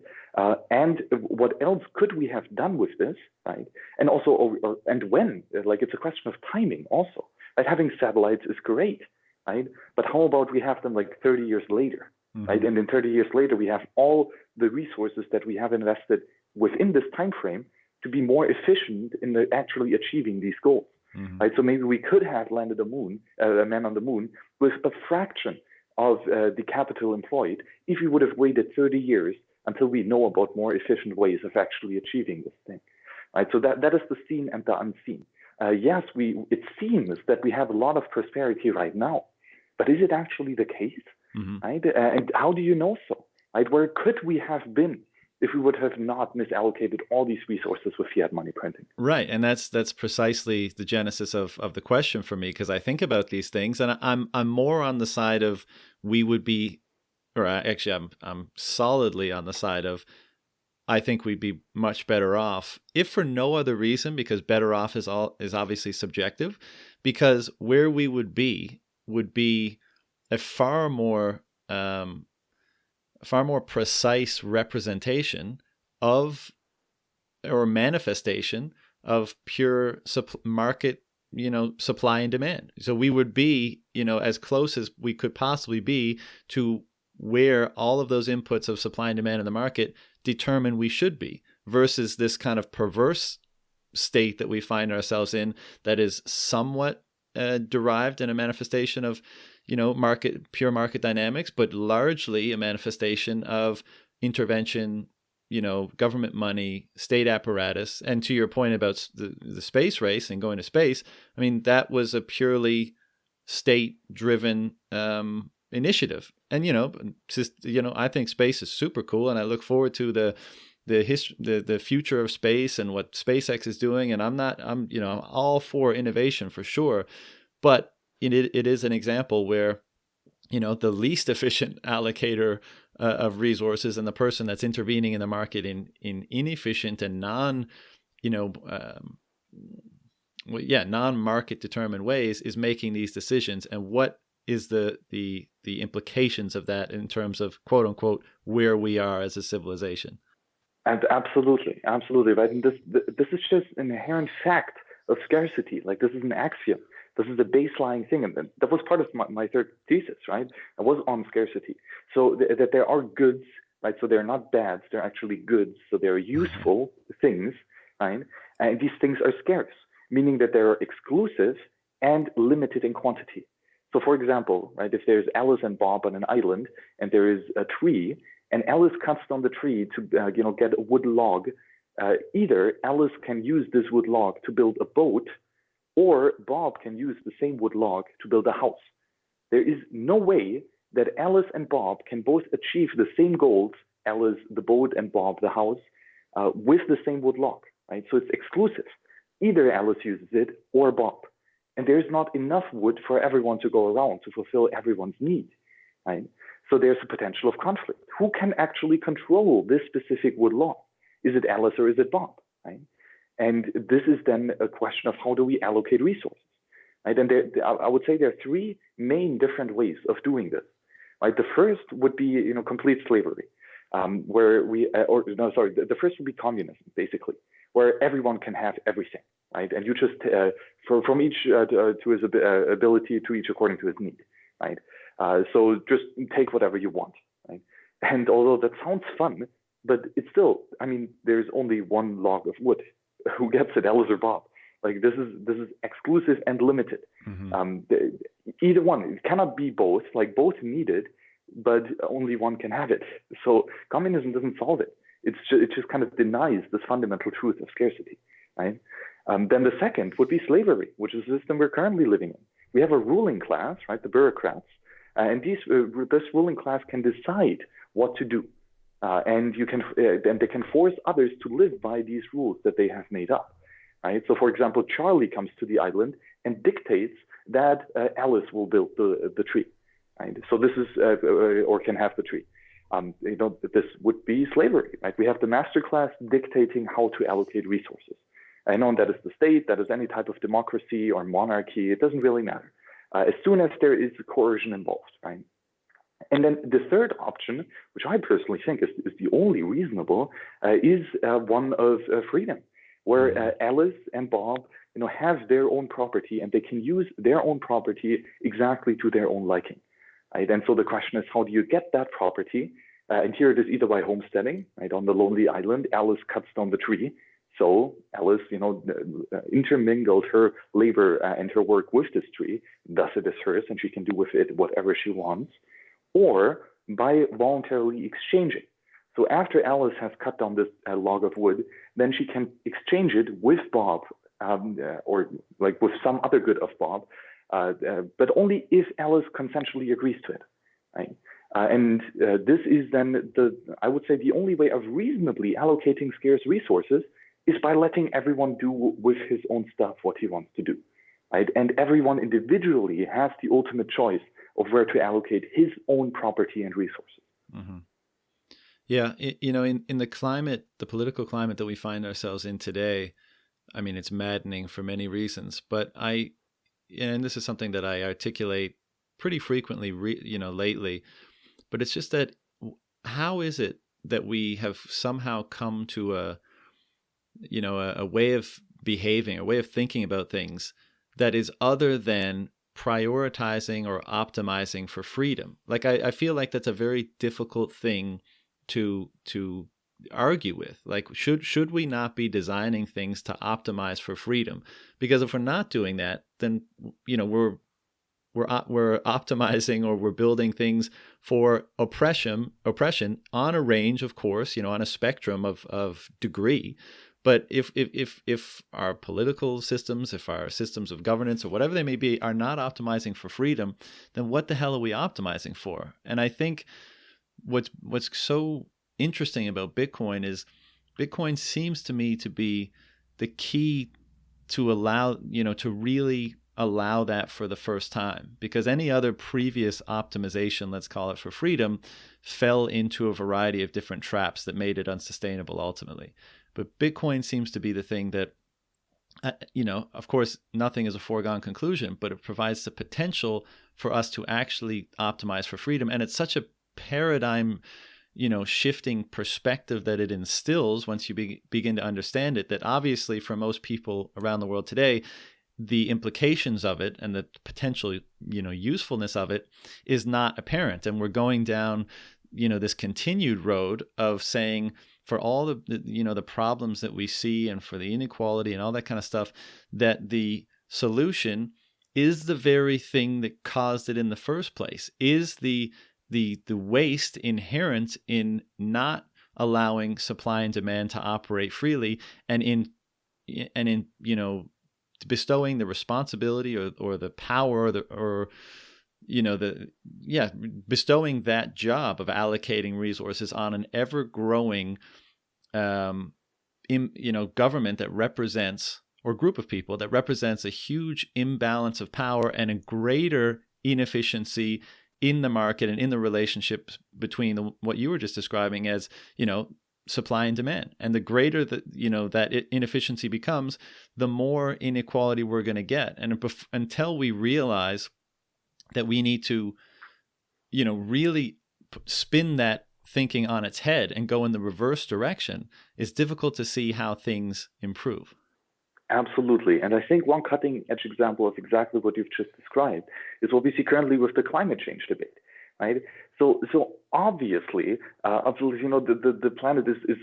S3: And what else could we have done with this? Right? And also, and when? Like, it's a question of timing also. Right? Having satellites is great, right? But how about we have them like 30 years later, right? And in 30 years later, we have all the resources that we have invested within this time frame to be more efficient in actually achieving these goals, right? So maybe we could have landed a man on the moon with a fraction of the capital employed if we would have waited 30 years until we know about more efficient ways of actually achieving this thing, right? So that is the seen and the unseen. Yes, it seems that we have a lot of prosperity right now, but is it actually the case, right? And how do you know so, right? Where could we have been if we would have not misallocated all these resources with fiat money printing?
S1: Right, and that's precisely the genesis of the question for me, because I think about these things, and I'm more on the side of we would be, or actually I'm solidly on the side of I think we'd be much better off, if for no other reason, because better off is obviously subjective, because where we would be a far more precise representation of, or manifestation of, pure market, supply and demand. So we would be, as close as we could possibly be to where all of those inputs of supply and demand in the market determine we should be, versus this kind of perverse state that we find ourselves in that is somewhat derived in a manifestation of, pure market dynamics, but largely a manifestation of intervention, government money, state apparatus. And to your point about the space race and going to space, I mean, that was a purely state-driven initiative. And I think space is super cool, and I look forward to the future of space and what SpaceX is doing. And I'm all for innovation for sure, but it is an example where the least efficient allocator of resources and the person that's intervening in the market in inefficient and non-market determined ways is making these decisions. And what is the implications of that in terms of, quote unquote, where we are as a civilization?
S3: And absolutely, right. And this is just an inherent fact of scarcity. Like, this is an axiom. This is the baseline thing, and that was part of my third thesis, right? It was on scarcity. So that there are goods, right? So they're not bads; they're actually goods. So they're useful things, right? And these things are scarce, meaning that they're exclusive and limited in quantity. So, for example, right, if there's Alice and Bob on an island, and there is a tree, and Alice cuts down the tree to get a wood log either Alice can use this wood log to build a boat, or Bob can use the same wood log to build a house. There is no way that Alice and Bob can both achieve the same goals, Alice the boat and Bob the house, with the same wood log, right? So it's exclusive. Either Alice uses it or Bob. And there's not enough wood for everyone to go around to fulfill everyone's need, right? So there's a potential of conflict. Who can actually control this specific wood log? Is it Alice or is it Bob, right? And this is then a question of how do we allocate resources, right? And I would say there are three main different ways of doing this, right? The first would be, complete slavery, the first would be communism, basically, where everyone can have everything, right? And you just, from each to his ability, to each according to his need, right? So just take whatever you want, right? And although that sounds fun, but it's still, there's only one log of wood. Who gets it, Alice or Bob? Like this is exclusive and limited. Mm-hmm. Either one, it cannot be both. Like both need it, but only one can have it. So communism doesn't solve it. It just kind of denies this fundamental truth of scarcity, right? Then the second would be slavery, which is the system we're currently living in. We have a ruling class, right, the bureaucrats, and this ruling class can decide what to do, and they can force others to live by these rules that they have made up, right? So, for example, Charlie comes to the island and dictates that Alice will build the tree, right? So this is or can have the tree. This would be slavery, right? We have the master class dictating how to allocate resources. I know that is the state, that is any type of democracy or monarchy. It doesn't really matter. As soon as there is coercion involved, right? And then the third option, which I personally think is the only reasonable, is one of freedom, where Alice and Bob, have their own property and they can use their own property exactly to their own liking, right? And so the question is, how do you get that property? And here it is either by homesteading, right? On the lonely island, Alice cuts down the tree. So Alice, intermingled her labor and her work with this tree. Thus it is hers, and she can do with it whatever she wants. Or by voluntarily exchanging. So after Alice has cut down this log of wood, then she can exchange it with Bob, or like with some other good of Bob, but only if Alice consensually agrees to it, right? And this is then I would say the only way of reasonably allocating scarce resources is by letting everyone do with his own stuff what he wants to do, right? And everyone individually has the ultimate choice of where to allocate his own property and resources.
S1: Mm-hmm. Yeah, in the climate, the political climate that we find ourselves in today, it's maddening for many reasons. But and this is something that I articulate pretty frequently, lately. But it's just that, how is it that we have somehow come to a way of behaving, a way of thinking about things that is other than prioritizing or optimizing for freedom? Like I feel like that's a very difficult thing to argue with. Like should we not be designing things to optimize for freedom? Because if we're not doing that, then we're optimizing, or we're building things for oppression on a range, of course, on a spectrum of degree. But if our political systems, if our systems of governance or whatever they may be are not optimizing for freedom, then what the hell are we optimizing for? And I think what's so interesting about Bitcoin is Bitcoin seems to me to be the key to allow, to really allow that for the first time, because any other previous optimization, let's call it, for freedom, fell into a variety of different traps that made it unsustainable ultimately. But Bitcoin seems to be the thing that, of course, nothing is a foregone conclusion, but it provides the potential for us to actually optimize for freedom. And it's such a paradigm, shifting perspective that it instills once you begin to understand it, that obviously for most people around the world today, the implications of it and the potential, usefulness of it is not apparent. And we're going down, this continued road of saying, for all the problems that we see and for the inequality and all that kind of stuff, that the solution is the very thing that caused it in the first place, is the waste inherent in not allowing supply and demand to operate freely, and in bestowing the responsibility or the power bestowing that job of allocating resources on an ever growing government that represents, or group of people that represents, a huge imbalance of power and a greater inefficiency in the market and in the relationships between what you were just describing as, supply and demand. And the greater that inefficiency becomes, the more inequality we're going to get. And until we realize that we need to, really spin that thinking on its head and go in the reverse direction, it's difficult to see how things improve.
S3: Absolutely. And I think one cutting edge example of exactly what you've just described is what we see currently with the climate change debate, right? So obviously, the planet is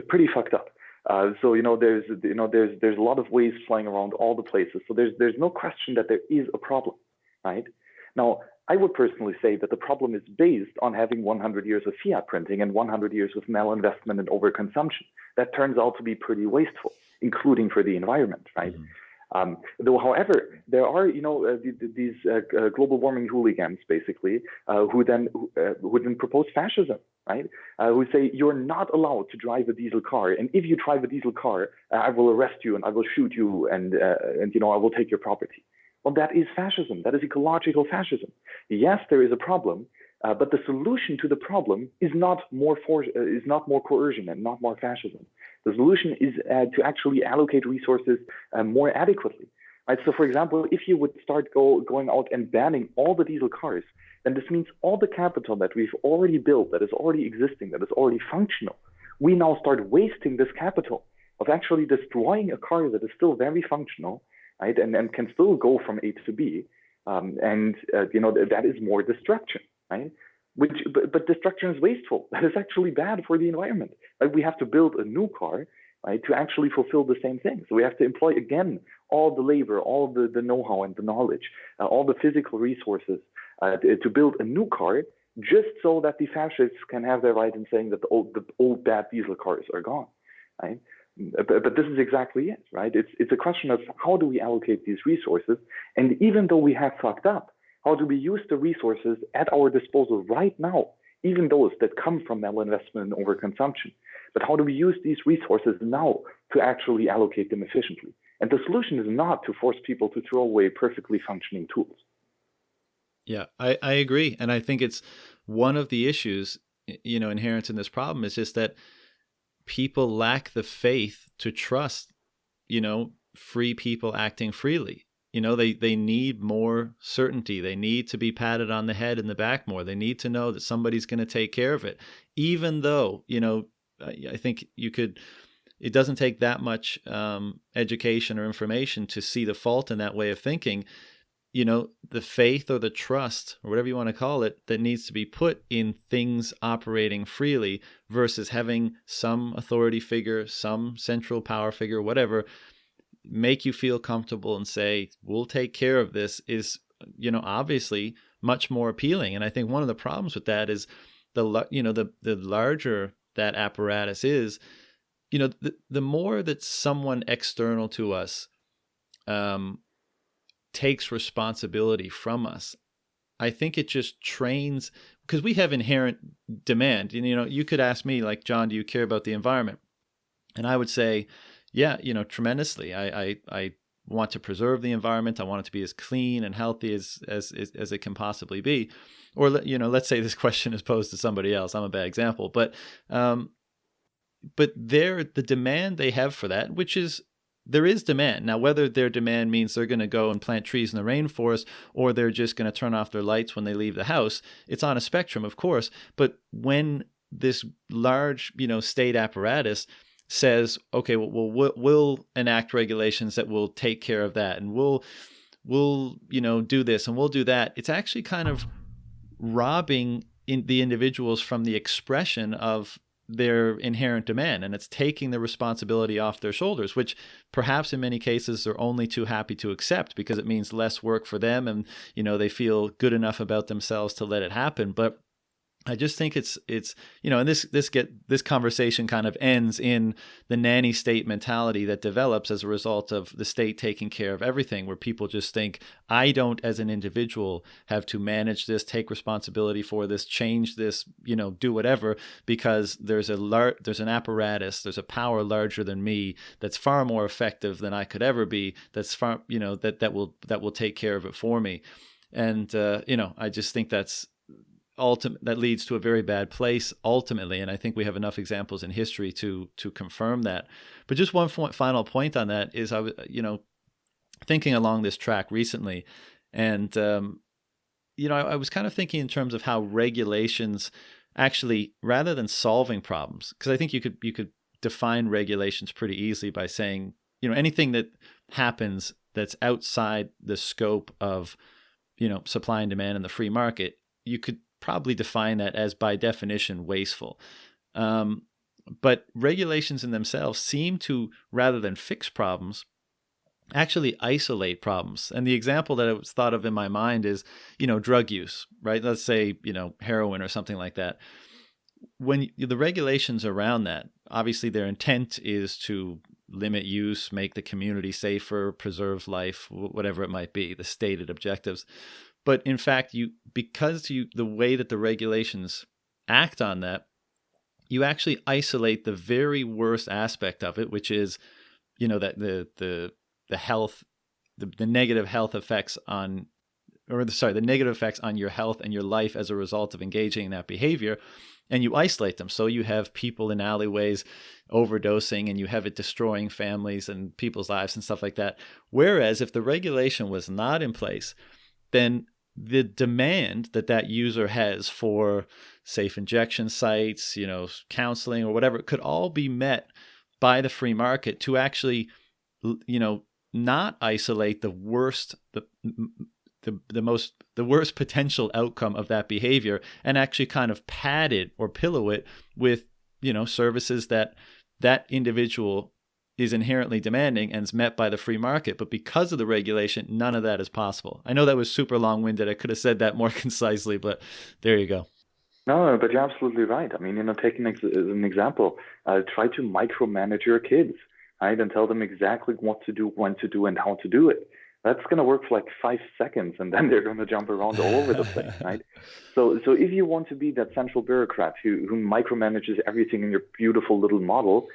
S3: pretty fucked up. There's a lot of waste flying around all the places. So there's no question that there is a problem, right? Now, I would personally say that the problem is based on having 100 years of fiat printing and 100 years of malinvestment and overconsumption. That turns out to be pretty wasteful, including for the environment, right? Mm-hmm. Though, however, there are, these global warming hooligans, basically, who then propose fascism, right? Who say you're not allowed to drive a diesel car, and if you drive a diesel car, I will arrest you and I will shoot you, and I will take your property. Well, that is fascism. That is ecological fascism. Yes, there is a problem, but the solution to the problem is not more coercion and not more fascism. The solution is to actually allocate resources more adequately. Right? So, for example, if you would start going out and banning all the diesel cars, then this means all the capital that we've already built, that is already existing, that is already functional, we now start wasting this capital of actually destroying a car that is still very functional, right, and can still go from A to B, that is more destruction, right? But destruction is wasteful. That is actually bad for the environment. Right? We have to build a new car, right, to actually fulfill the same thing. So we have to employ again all the labor, all the know-how and the knowledge, all the physical resources to build a new car, just so that the fascists can have their right in saying that the old bad diesel cars are gone, right? But this is exactly it, right? It's a question of how do we allocate these resources, and even though we have fucked up, how do we use the resources at our disposal right now, even those that come from malinvestment and overconsumption? But how do we use these resources now to actually allocate them efficiently? And the solution is not to force people to throw away perfectly functioning tools.
S1: Yeah, I agree. And I think it's one of the issues, inherent in this problem is just that people lack the faith to trust, free people acting freely. They need more certainty. They need to be patted on the head and the back more. They need to know that somebody's going to take care of it, even though, I think it doesn't take that much education or information to see the fault in that way of thinking. The faith or the trust or whatever you want to call it that needs to be put in things operating freely versus having some authority figure, some central power figure, whatever, make you feel comfortable and say, we'll take care of this is, obviously much more appealing. And I think one of the problems with that is the larger that apparatus is, the more that someone external to us takes responsibility from us, I think it just trains, because we have inherent demand. And, you could ask me, like, John, do you care about the environment? And I would say, yeah, tremendously. I want to preserve the environment. I want it to be as clean and healthy as it can possibly be. Or, let's say this question is posed to somebody else. I'm a bad example, but the demand they have for that, which is, there is demand. Now, whether their demand means they're going to go and plant trees in the rainforest or they're just going to turn off their lights when they leave the house, it's on a spectrum, of course. But when this large, state apparatus says, okay, well, we'll enact regulations that will take care of that, and we'll do this and we'll do that, it's actually kind of robbing the individuals from the expression of their inherent demand, and it's taking the responsibility off their shoulders, which perhaps in many cases they're only too happy to accept because it means less work for them, and they feel good enough about themselves to let it happen. But I just think it's and this conversation kind of ends in the nanny state mentality that develops as a result of the state taking care of everything, where people just think, I don't as an individual have to manage this, take responsibility for this, change this, do whatever, because there's an apparatus, there's a power larger than me that's far more effective than I could ever be, that's far that will take care of it for me. And I just think that leads to a very bad place ultimately, and I think we have enough examples in history to confirm that. But just one final point on that is, I was thinking along this track recently, and I was kind of thinking in terms of how regulations actually, rather than solving problems, because I think you could define regulations pretty easily by saying, anything that happens that's outside the scope of supply and demand in the free market, you could probably define that as, by definition, wasteful. But regulations in themselves seem to, rather than fix problems, actually isolate problems. And the example that I was thought of in my mind is, drug use, right? Let's say, heroin or something like that. When the regulations around that, obviously their intent is to limit use, make the community safer, preserve life, whatever it might be, the stated objectives. But in fact, the way that the regulations act on that, you actually isolate the very worst aspect of it, which is, that the health, the negative health effects on, the negative effects on your health and your life as a result of engaging in that behavior, and you isolate them. So you have people in alleyways overdosing, and you have it destroying families and people's lives and stuff like that. Whereas if the regulation was not in place, then the demand that user has for safe injection sites, counseling or whatever, could all be met by the free market to actually, not isolate the worst, the worst potential outcome of that behavior, and actually kind of pad it or pillow it with, services that individual is inherently demanding and is met by the free market. But because of the regulation, none of that is possible. I know that was super long-winded. I could have said that more concisely, but there you go.
S3: No, but you're absolutely right. I mean, take an example. Try to micromanage your kids, right? And tell them exactly what to do, when to do, and how to do it. That's going to work for like 5 seconds, and then they're going to jump around all over the place, right? So if you want to be that central bureaucrat who micromanages everything in your beautiful little model,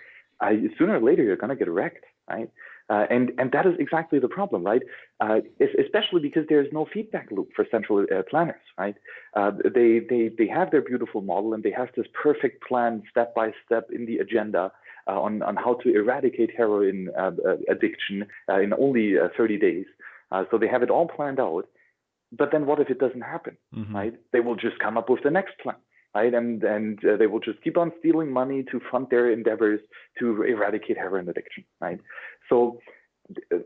S3: sooner or later you're going to get wrecked, right? And that is exactly the problem, right? Especially because there is no feedback loop for central planners, right? They have their beautiful model, and they have this perfect plan, step by step, in the agenda on how to eradicate heroin addiction in only 30 days. So they have it all planned out. But then what if it doesn't happen, right? They will just come up with the next plan, right? And they will just keep on stealing money to fund their endeavors to eradicate heroin addiction, right? So,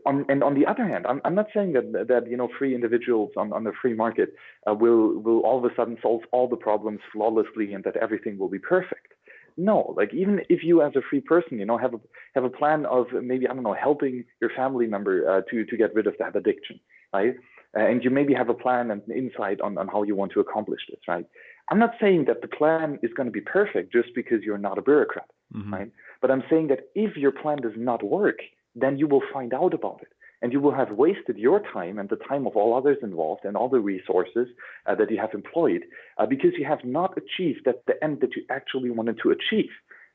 S3: on the other hand, I'm not saying that free individuals on the free market will all of a sudden solve all the problems flawlessly and that everything will be perfect. No, like, even if you as a free person, have a plan of maybe, helping your family member to get rid of that addiction, right? And you maybe have a plan and insight on how you want to accomplish this, right? I'm not saying that the plan is going to be perfect just because you're not a bureaucrat, right? But I'm saying that if your plan does not work, then you will find out about it. And you will have wasted your time and the time of all others involved and all the resources that you have employed because you have not achieved the end that you actually wanted to achieve,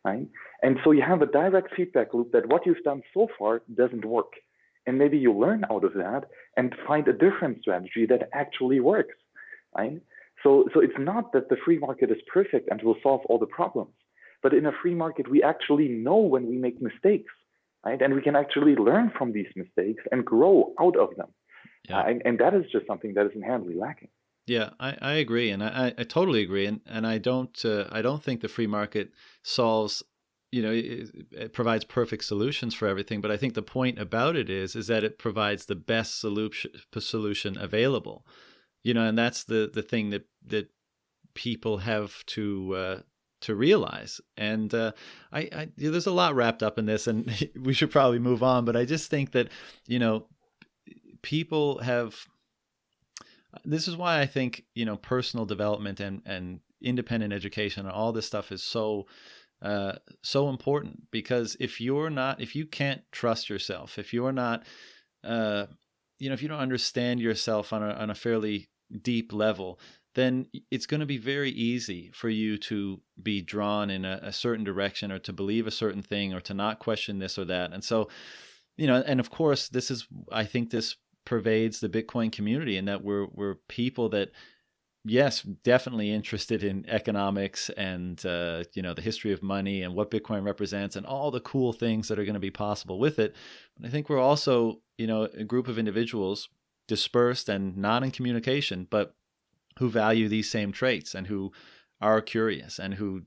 S3: right? And so you have a direct feedback loop that what you've done so far doesn't work. And maybe you learn out of that and find a different strategy that actually works, right? So it's not that the free market is perfect and will solve all the problems. But in a free market, we actually know when we make mistakes, right? And we can actually learn from these mistakes and grow out of them. Yeah. And that is just something that is inherently lacking.
S1: Yeah, I agree, and I totally agree, and I don't think the free market solves, it provides perfect solutions for everything. But I think the point about it is that it provides the best solution available, and that's the thing that people have to realize. And there's a lot wrapped up in this, and we should probably move on. But I just think that people have. This is why I think personal development and independent education and all this stuff is so important, because if you can't trust yourself, if you're not, if you don't understand yourself on a fairly deep level, then it's going to be very easy for you to be drawn in a certain direction, or to believe a certain thing, or to not question this or that. And so, and of course, I think this pervades the Bitcoin community, in that we're people that, yes, definitely interested in economics and, the history of money and what Bitcoin represents and all the cool things that are going to be possible with it. But I think we're also, a group of individuals dispersed and not in communication, but who value these same traits, and who are curious, and who,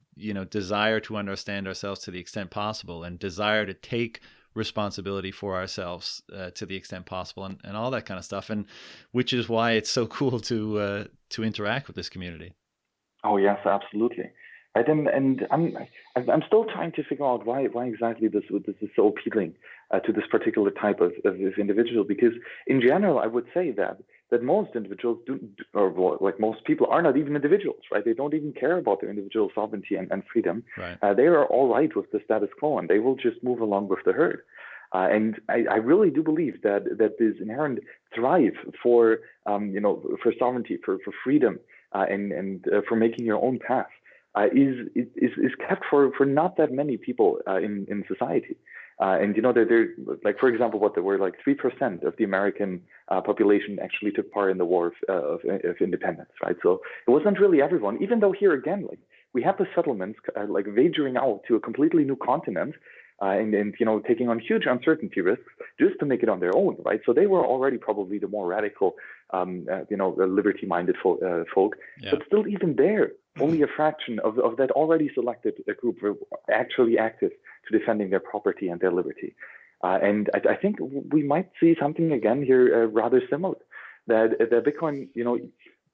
S1: desire to understand ourselves to the extent possible, and desire to take responsibility for ourselves to the extent possible, and all that kind of stuff. And which is why it's so cool to interact with this community.
S3: Oh yes, absolutely. Right, and I'm still trying to figure out why exactly this is so appealing to this particular type of individual. Because in general, I would say that most individuals like most people are not even individuals, right? They don't even care about their individual sovereignty and freedom.
S1: Right.
S3: They are all right with the status quo, and they will just move along with the herd. And I really do believe that this inherent drive for for sovereignty, for freedom, and for making your own path is kept for not that many people in society. And they're like, for example, there were like 3% of the American population actually took part in the War of Independence, right? So it wasn't really everyone. Even though here again, like, we have the settlements like wagering out to a completely new continent, and taking on huge uncertainty risks just to make it on their own, right? So they were already probably the more radical, liberty-minded folk.
S1: Yeah.
S3: But still, even there, only a fraction of that already selected group were actually active to defending their property and their liberty. And I think we might see something again here rather similar. That Bitcoin,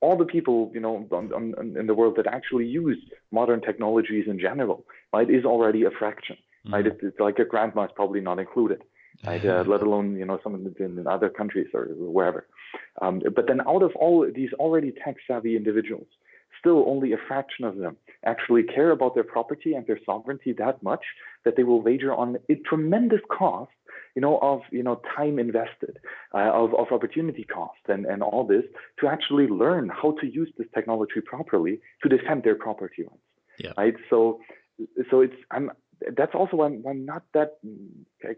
S3: all the people, in the world that actually use modern technologies in general, right, is already a fraction. Right, it's like your grandma is probably not included, right? Let alone some of in other countries or wherever. But then out of all these already tech-savvy individuals, still only a fraction of them actually care about their property and their sovereignty that much that they will wager on a tremendous cost, of time invested, of opportunity cost, and all this to actually learn how to use this technology properly to defend their property rights.
S1: Yeah.
S3: Right. So it's that's also why I'm not that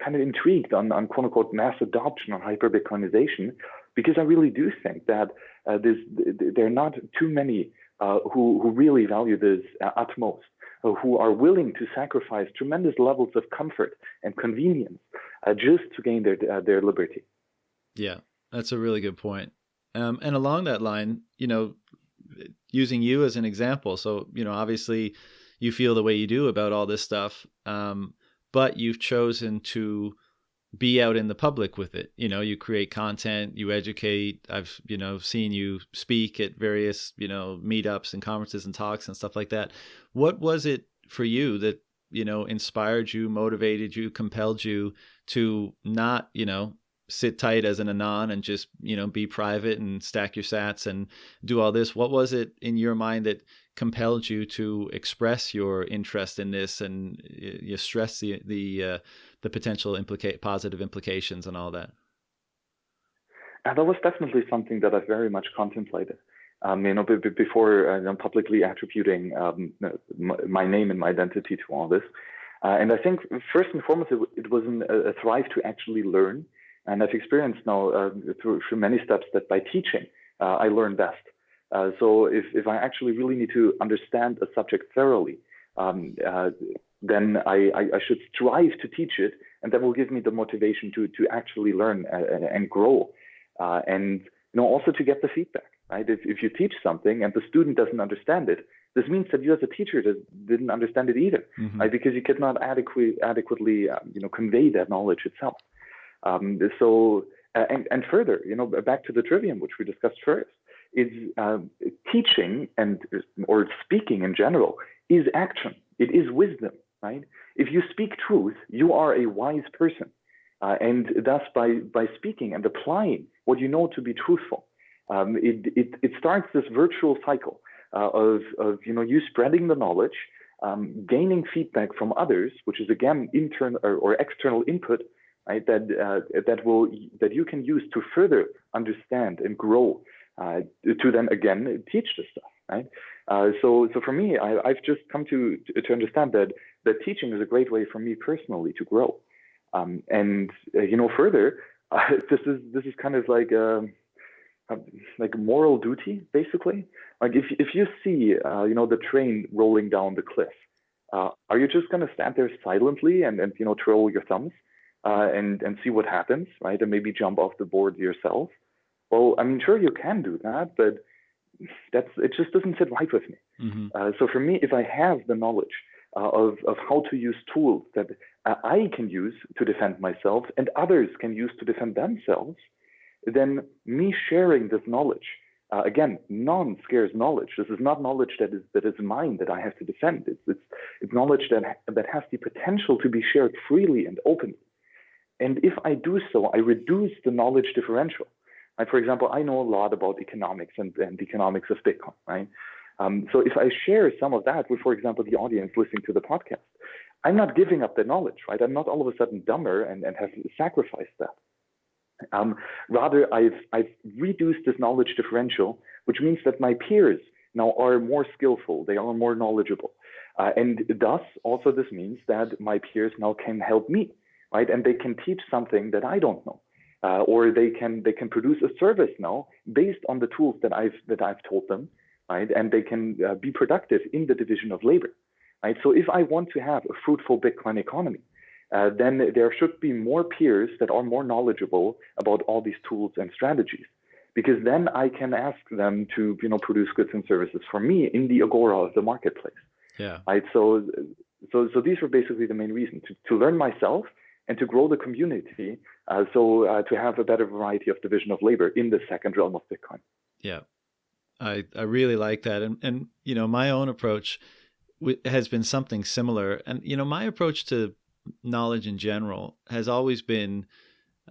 S3: kind of intrigued on quote unquote mass adoption or hyper Bitcoinization, because I really do think that there are not too many who really value this utmost, who are willing to sacrifice tremendous levels of comfort and convenience just to gain their liberty.
S1: Yeah, that's a really good point. And along that line, using you as an example, so obviously you feel the way you do about all this stuff, but you've chosen to be out in the public with it. You create content, you educate. I've, seen you speak at various, meetups and conferences and talks and stuff like that. What was it for you that, inspired you, motivated you, compelled you to not, sit tight as an anon and just, be private and stack your sats and do all this? What was it in your mind that compelled you to express your interest in this, and you stress the potential positive implications and all that?
S3: That was definitely something that I very much contemplated. Before publicly attributing my name and my identity to all this. And I think first and foremost, it was a thrive to actually learn. And I've experienced now through many steps that by teaching, I learn best. So if I actually really need to understand a subject thoroughly, then I should strive to teach it, and that will give me the motivation to actually learn and grow, and also to get the feedback. Right? If you teach something and the student doesn't understand it, this means that you as a teacher didn't understand it either, right? Because you could not adequately convey that knowledge itself. So further, back to the trivium, which we discussed first, is teaching or speaking in general is action. It is wisdom, right? If you speak truth, you are a wise person, and thus by speaking and applying what you know to be truthful, it starts this virtual cycle of you spreading the knowledge, gaining feedback from others, which is again internal or external input, right? That you can use to further understand and grow, to then again teach this stuff, right? So for me, I've just come to understand that teaching is a great way for me personally to grow, and further, this is kind of like moral duty, basically. Like if you see the train rolling down the cliff, are you just going to stand there silently and twirl your thumbs and see what happens, right? And maybe jump off the board yourself? Well, I mean, sure, you can do that, but it just doesn't sit right with me.
S1: Mm-hmm.
S3: So for me, if I have the knowledge of how to use tools that I can use to defend myself and others can use to defend themselves, then me sharing this knowledge, again, non-scarce knowledge. This is not knowledge that is mine that I have to defend. It's knowledge that has the potential to be shared freely and openly. And if I do so, I reduce the knowledge differential. Like, for example, I know a lot about economics and economics of Bitcoin, right? So if I share some of that with, for example, the audience listening to the podcast, I'm not giving up the knowledge, right? I'm not all of a sudden dumber and have sacrificed that. Rather, I've reduced this knowledge differential, which means that my peers now are more skillful, they are more knowledgeable. And thus, also this means that my peers now can help me, right? And they can teach something that I don't know. Or they can produce a service now based on the tools that I've told them, right? And they can be productive in the division of labor, right? So if I want to have a fruitful Bitcoin economy, then there should be more peers that are more knowledgeable about all these tools and strategies, because then I can ask them to produce goods and services for me in the agora of the marketplace.
S1: Yeah.
S3: Right. So these were basically the main reasons to learn myself and to grow the community. To have a better variety of division of labor in the second realm of Bitcoin.
S1: Yeah, I really like that, and my own approach has been something similar, and my approach to knowledge in general has always been,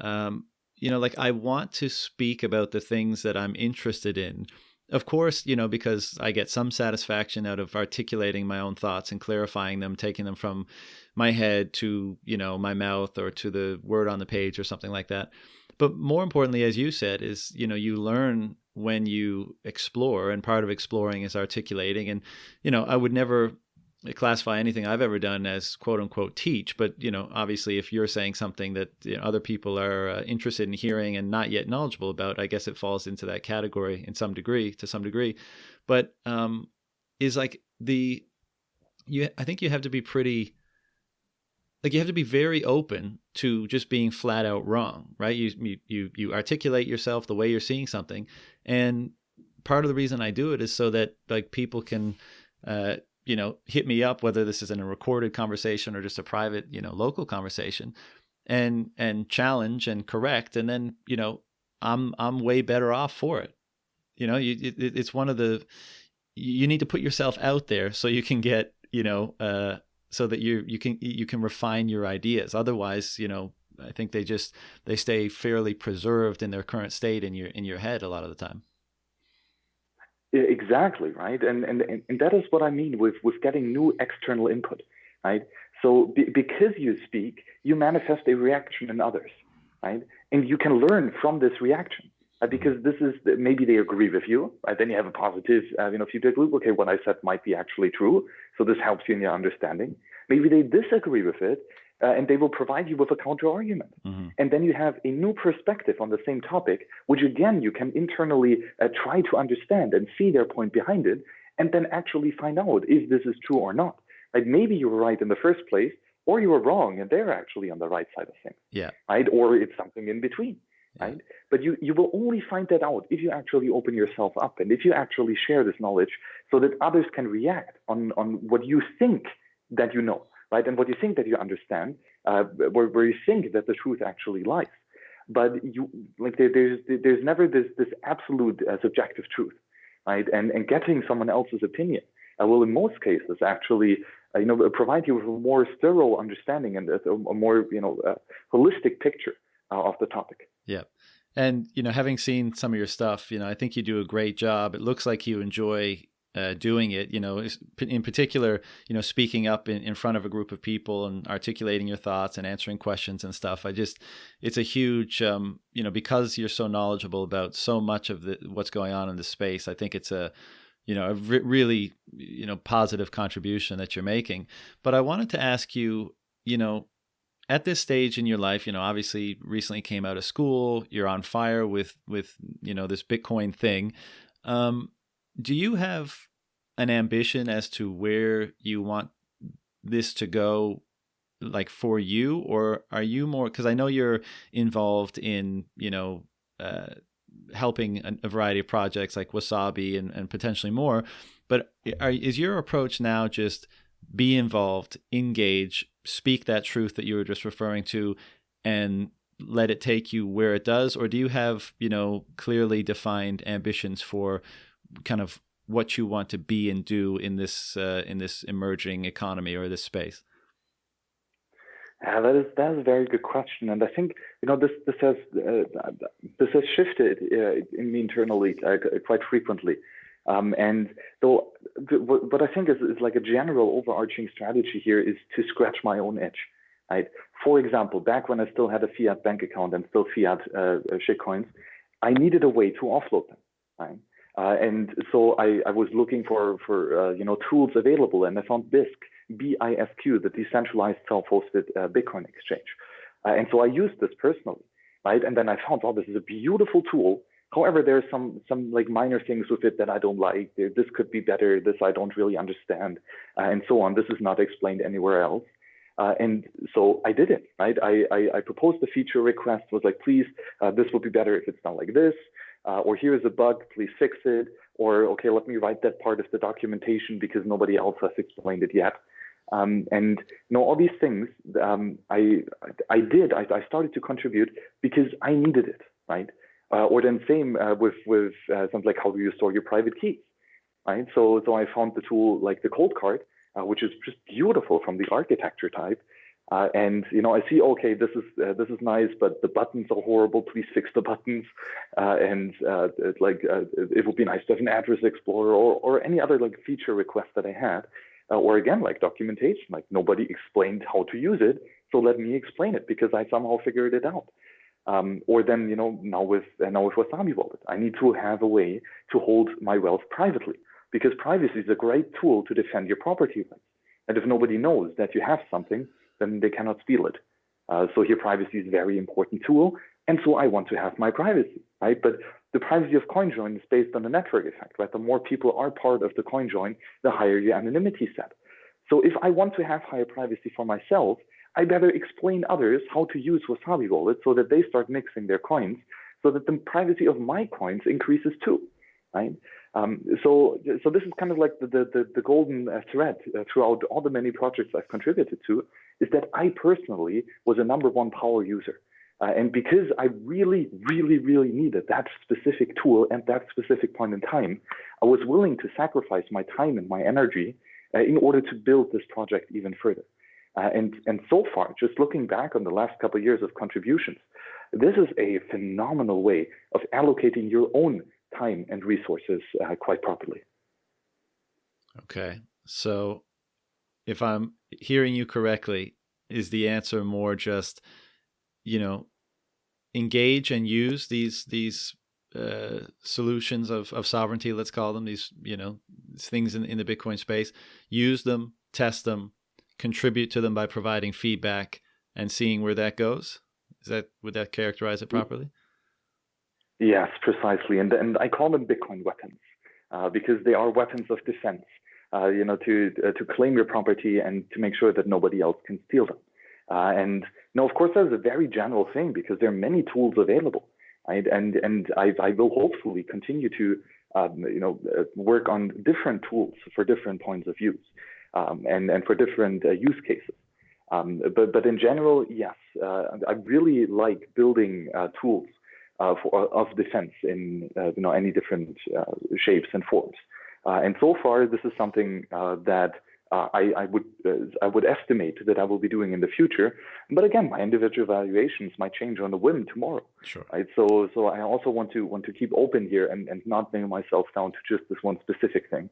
S1: like I want to speak about the things that I'm interested in. Of course, because I get some satisfaction out of articulating my own thoughts and clarifying them, taking them from my head to, my mouth or to the word on the page or something like that. But more importantly, as you said, is, you learn when you explore, and part of exploring is articulating. And, I would never classify anything I've ever done as quote unquote teach, but obviously if you're saying something that other people are interested in hearing and not yet knowledgeable about, I guess it falls into that category to some degree. But is like I think you have to be you have to be very open to just being flat out wrong, right? You articulate yourself the way you're seeing something, and part of the reason I do it is so that like people can hit me up, whether this is in a recorded conversation or just a private, local conversation, and challenge and correct. And then, I'm way better off for it. It's one of you need to put yourself out there so you can get, so that you can refine your ideas. Otherwise, I think they stay fairly preserved in their current state in your head a lot of the time.
S3: Exactly, right, and that is what I mean with getting new external input, right? So because you speak, you manifest a reaction in others, right? And you can learn from this reaction, because this is maybe they agree with you, right? Then you have a positive, feedback loop. Okay, what I said might be actually true, so this helps you in your understanding. Maybe they disagree with it, and they will provide you with a counter argument. Mm-hmm. And then you have a new perspective on the same topic, which again, you can internally try to understand and see their point behind it, and then actually find out if this is true or not. Like maybe you were right in the first place, or you were wrong and they're actually on the right side of things.
S1: Yeah.
S3: Right. Or it's something in between.
S1: Yeah.
S3: Right. But you will only find that out if you actually open yourself up and if you actually share this knowledge so that others can react on what you think that you know. Right, and what you think that you understand, where you think that the truth actually lies, but there's never this absolute subjective truth, right? And getting someone else's opinion will in most cases actually provide you with a more thorough understanding and a more holistic picture of the topic.
S1: Yeah, and having seen some of your stuff, I think you do a great job. It looks like you enjoy doing it, in particular, speaking up in front of a group of people and articulating your thoughts and answering questions and stuff. It's a huge, because you're so knowledgeable about so much of what's going on in the space. I think it's a really, positive contribution that you're making. But I wanted to ask you, at this stage in your life, obviously recently came out of school, you're on fire with this Bitcoin thing. Do you have an ambition as to where you want this to go, like for you, or are you more, because I know you're involved in, helping a variety of projects like Wasabi and potentially more, but is your approach now just be involved, engage, speak that truth that you were just referring to, and let it take you where it does? Or do you have, clearly defined ambitions for kind of what you want to be and do in this emerging economy or this space?
S3: That is a very good question, and I think this has shifted in me internally quite frequently. And though what I think is like a general overarching strategy here is to scratch my own itch. Right? For example, back when I still had a fiat bank account and still fiat shitcoins, I needed a way to offload them. Right? And so I was looking for tools available, and I found BISQ, the decentralized self-hosted Bitcoin exchange. And so I used this personally, right? And then I found, this is a beautiful tool. However, there's some like minor things with it that I don't like. This could be better. This I don't really understand, and so on. This is not explained anywhere else. And so I did it, right? I proposed the feature request, was like, please, this would be better if it's done like this, or here's a bug, please fix it, or okay, let me write that part of the documentation because nobody else has explained it yet. And all these things I started to contribute because I needed it, right? Or then same with something like, how do you store your private keys, right? So I found the tool like the Cold Card, which is just beautiful from the architecture type. And I see, okay, this is nice, but the buttons are horrible. Please fix the buttons. It would be nice to have an address explorer or any other like feature request that I had. Or again, like documentation, like nobody explained how to use it, so let me explain it because I somehow figured it out. Or then, now with Wasabi Wallet, I need to have a way to hold my wealth privately, because privacy is a great tool to defend your property rights. And if nobody knows that you have something, then they cannot steal it. So here, privacy is a very important tool, and so I want to have my privacy, right? But the privacy of CoinJoin is based on the network effect, right? The more people are part of the CoinJoin, the higher your anonymity set. So if I want to have higher privacy for myself, I better explain others how to use Wasabi Wallet so that they start mixing their coins, so that the privacy of my coins increases too, right? So this is kind of like the golden thread throughout all the many projects I've contributed to, is that I personally was a #1 power user. And because I really, really, really needed that specific tool at that specific point in time, I was willing to sacrifice my time and my energy in order to build this project even further. And so far, just looking back on the last couple of years of contributions, this is a phenomenal way of allocating your own time and resources quite properly.
S1: Okay. So if I'm hearing you correctly, is the answer more just, engage and use these solutions of sovereignty, let's call them, these things in the Bitcoin space, use them, test them, contribute to them by providing feedback and seeing where that goes? Would that characterize it properly?
S3: Yes, precisely. And I call them Bitcoin weapons because they are weapons of defense, to claim your property and to make sure that nobody else can steal them. And of course, that's a very general thing because there are many tools available, right? And I will hopefully continue to, work on different tools for different points of use, and for different use cases. But in general, yes, I really like building tools of defense in any different shapes and forms. And so far, this is something that I would estimate that I will be doing in the future. But again, my individual valuations might change on a whim tomorrow.
S1: Sure.
S3: Right. So I also want to keep open here and not nail myself down to just this one specific thing.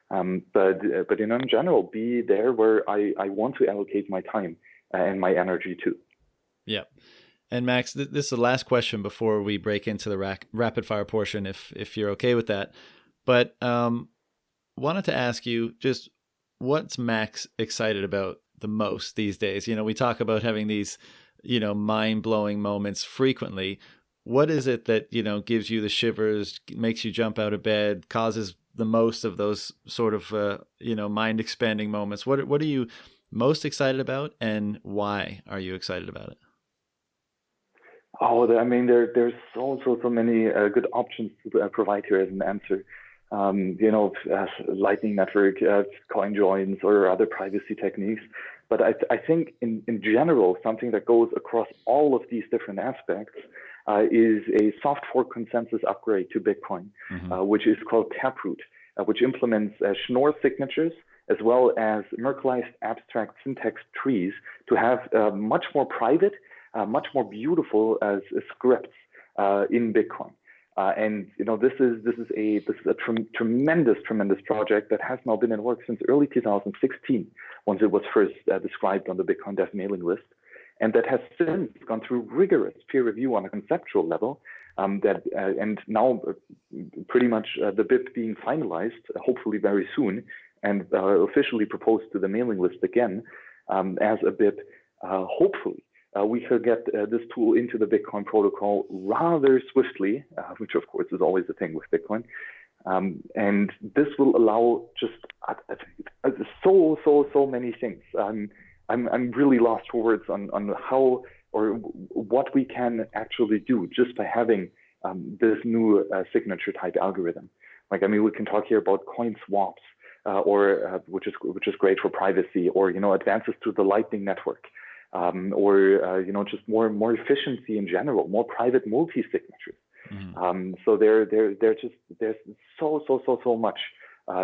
S3: But in general, be there where I want to allocate my time and my energy to.
S1: Yeah. And Max, this is the last question before we break into the rapid fire portion, if you're okay with that. But wanted to ask you just what's Max excited about the most these days? We talk about having these, mind-blowing moments frequently. What is it that, gives you the shivers, makes you jump out of bed, causes the most of those sort of, mind-expanding moments? What are you most excited about, and why are you excited about it?
S3: Oh, there's so many good options to provide here as an answer. Lightning Network, coin joins, or other privacy techniques. But I think in general, something that goes across all of these different aspects is a soft fork consensus upgrade to Bitcoin, which is called Taproot, which implements Schnorr signatures as well as Merkleized abstract syntax trees to have much more private, much more beautiful scripts in Bitcoin. This is a tremendous project that has now been in work since early 2016, once it was first described on the Bitcoin Dev mailing list, and that has since gone through rigorous peer review on a conceptual level. And now pretty much the BIP being finalized, hopefully very soon, and officially proposed to the mailing list again as a BIP, hopefully. We could get this tool into the Bitcoin protocol rather swiftly, which of course is always the thing with Bitcoin. And this will allow just so many things. I'm really lost for words on how or what we can actually do just by having this new signature type algorithm. We can talk here about coin swaps, which is great for privacy, or advances to the Lightning Network. Or just more efficiency in general, more private multi-signatures. So there's so much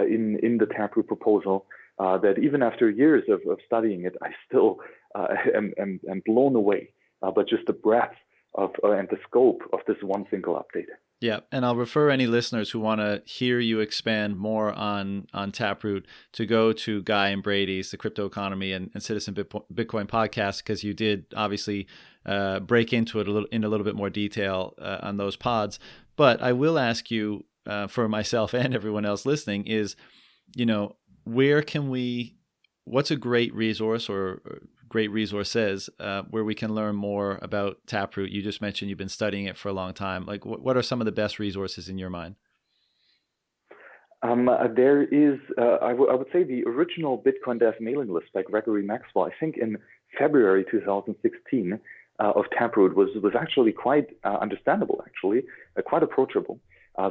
S3: in the Taproot proposal that even after years of studying it, I still am blown away by just the breadth of and the scope of this one single update.
S1: Yeah, and I'll refer any listeners who want to hear you expand more on Taproot to go to Guy and Brady's The Crypto Economy and Citizen Bitcoin podcast, because you did obviously break into it in a little bit more detail on those pods. But I will ask you, for myself and everyone else listening, is, what's a great resource or great resources where we can learn more about Taproot? You just mentioned you've been studying it for a long time. Like, what are some of the best resources in your mind?
S3: There is, I would say, the original Bitcoin Dev mailing list by Gregory Maxwell, I think in February 2016, of Taproot was actually quite understandable, quite approachable.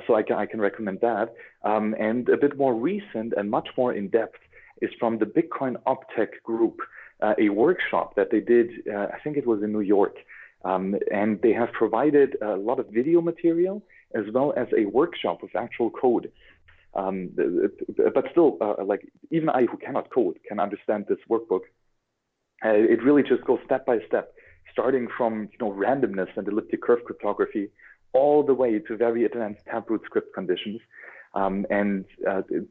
S3: So I can recommend that. And a bit more recent and much more in depth is from the Bitcoin OpTech group, a workshop that they did, I think it was in New York. And they have provided a lot of video material as well as a workshop with actual code. But still, even I who cannot code can understand this workbook. It really just goes step by step, starting from randomness and elliptic curve cryptography all the way to very advanced Taproot script conditions. And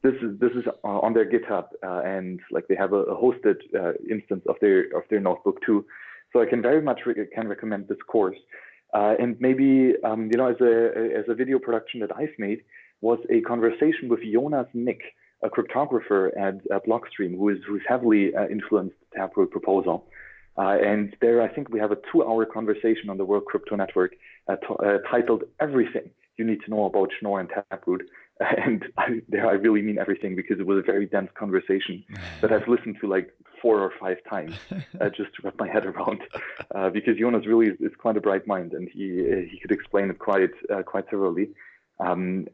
S3: this is on their GitHub, and they have a hosted instance of their notebook too. So I can very much recommend this course. And maybe as a video production that I've made was a conversation with Jonas Nick, a cryptographer at Blockstream, who's heavily influenced the Taproot proposal. And there, I think we have a 2-hour conversation on the World Crypto Network titled "Everything You Need to Know About Schnorr and Taproot." And I really mean everything, because it was a very dense conversation that I've listened to 4 or 5 times just to wrap my head around. Because Jonas really is quite a bright mind, and he could explain it quite thoroughly. That's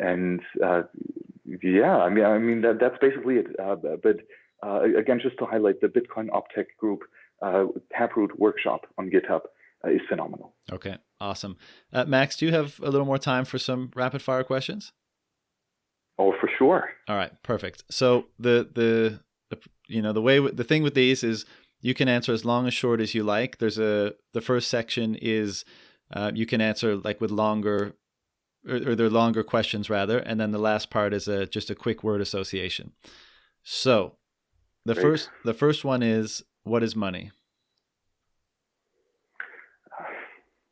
S3: basically it. But again, just to highlight, the Bitcoin OpTech group Taproot workshop on GitHub is phenomenal.
S1: Okay, awesome. Max, do you have a little more time for some rapid fire questions?
S3: Oh, for sure.
S1: All right, perfect. So the thing with these is you can answer as long as short as you like. The first section is you can answer with longer or they're longer questions rather, and then the last part is just a quick word association. So the
S3: Great.
S1: first one is, what is money?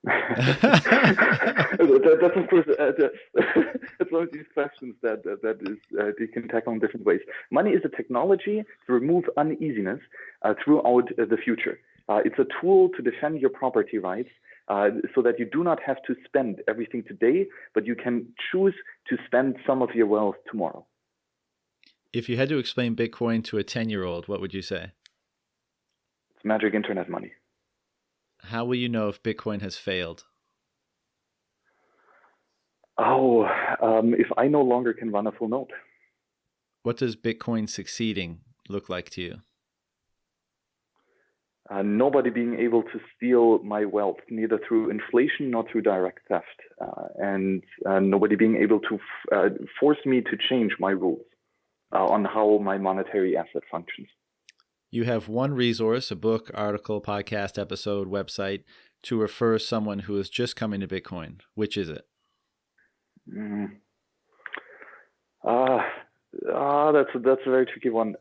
S3: That's of course it's one of these questions that you can tackle in different ways. Money is a technology to remove uneasiness throughout the future. It's a tool to defend your property rights, so that you do not have to spend everything today, but you can choose to spend some of your wealth tomorrow.
S1: If you had to explain Bitcoin to a 10-year-old, what would you say?
S3: It's magic internet money.
S1: How will you know if Bitcoin has failed?
S3: If I no longer can run a full node.
S1: What does Bitcoin succeeding look like to you?
S3: Nobody being able to steal my wealth, neither through inflation nor through direct theft, and nobody being able to force me to change my rules on how my monetary asset functions.
S1: You have one resource, a book, article, podcast, episode, website, to refer someone who is just coming to Bitcoin. Which is it?
S3: That's a very tricky one.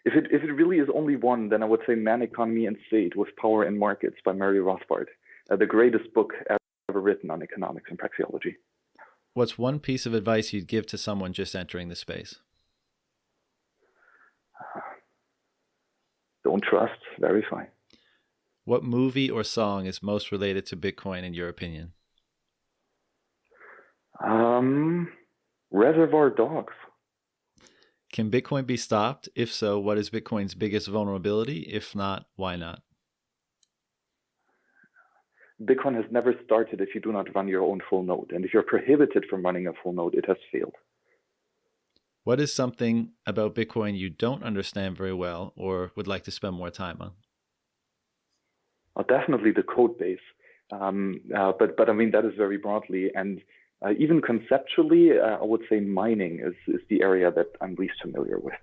S3: If it really is only one, then I would say Man, Economy, and State with Power in Markets by Mary Rothbard, the greatest book ever written on economics and praxeology.
S1: What's one piece of advice you'd give to someone just entering the space?
S3: Don't trust, verify.
S1: What movie or song is most related to Bitcoin in your opinion?
S3: Reservoir Dogs.
S1: Can Bitcoin be stopped? If so, what is Bitcoin's biggest vulnerability? If not, why not?
S3: Bitcoin has never started if you do not run your own full node. And if you're prohibited from running a full node, it has failed.
S1: What is something about Bitcoin you don't understand very well or would like to spend more time on?
S3: Definitely the code base. But I mean, that is very broadly. And even conceptually, I would say mining is the area that I'm least familiar with.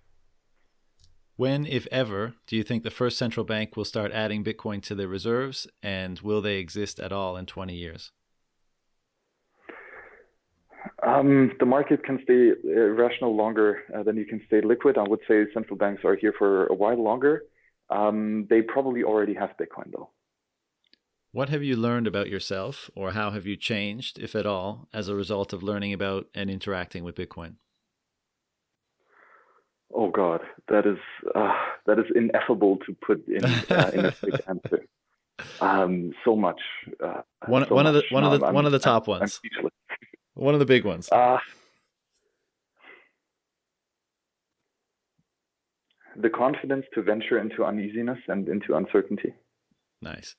S1: When, if ever, do you think the first central bank will start adding Bitcoin to their reserves, and will they exist at all in 20 years?
S3: The market can stay rational longer than you can stay liquid. I would say central banks are here for a while longer. They probably already have Bitcoin, though.
S1: What have you learned about yourself, or how have you changed, if at all, as a result of learning about and interacting with Bitcoin?
S3: Oh God, that is ineffable to put in a quick answer. So much.
S1: One of the top ones.
S3: I'm speechless.
S1: One of the big ones.
S3: The confidence to venture into uneasiness and into uncertainty.
S1: Nice.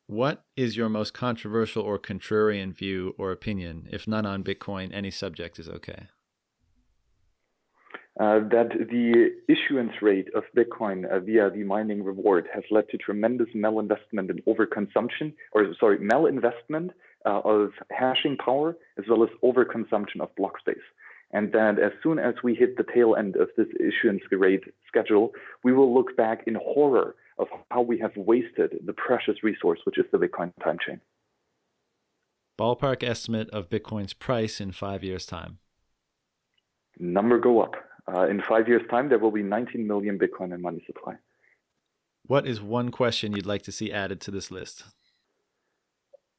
S1: What is your most controversial or contrarian view or opinion? If none on Bitcoin, any subject is okay.
S3: That the issuance rate of Bitcoin via the mining reward has led to tremendous malinvestment of hashing power, as well as overconsumption of block space. And that as soon as we hit the tail end of this issuance rate schedule, we will look back in horror of how we have wasted the precious resource, which is the Bitcoin time chain.
S1: Ballpark estimate of Bitcoin's price in 5 years' time.
S3: Number go up. In 5 years' time, there will be 19 million Bitcoin in money supply.
S1: What is one question you'd like to see added to this list?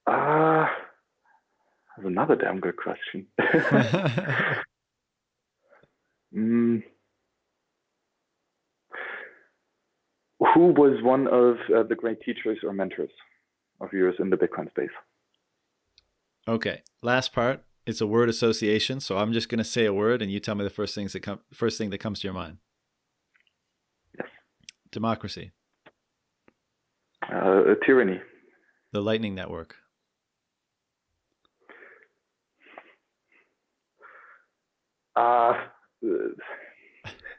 S3: That's another damn good question. Who was one of the great teachers or mentors of yours in the Bitcoin space?
S1: Okay, last part. It's a word association, so I'm just going to say a word, and you tell me the first thing that comes to your mind.
S3: Yes.
S1: Democracy.
S3: Tyranny.
S1: The Lightning Network.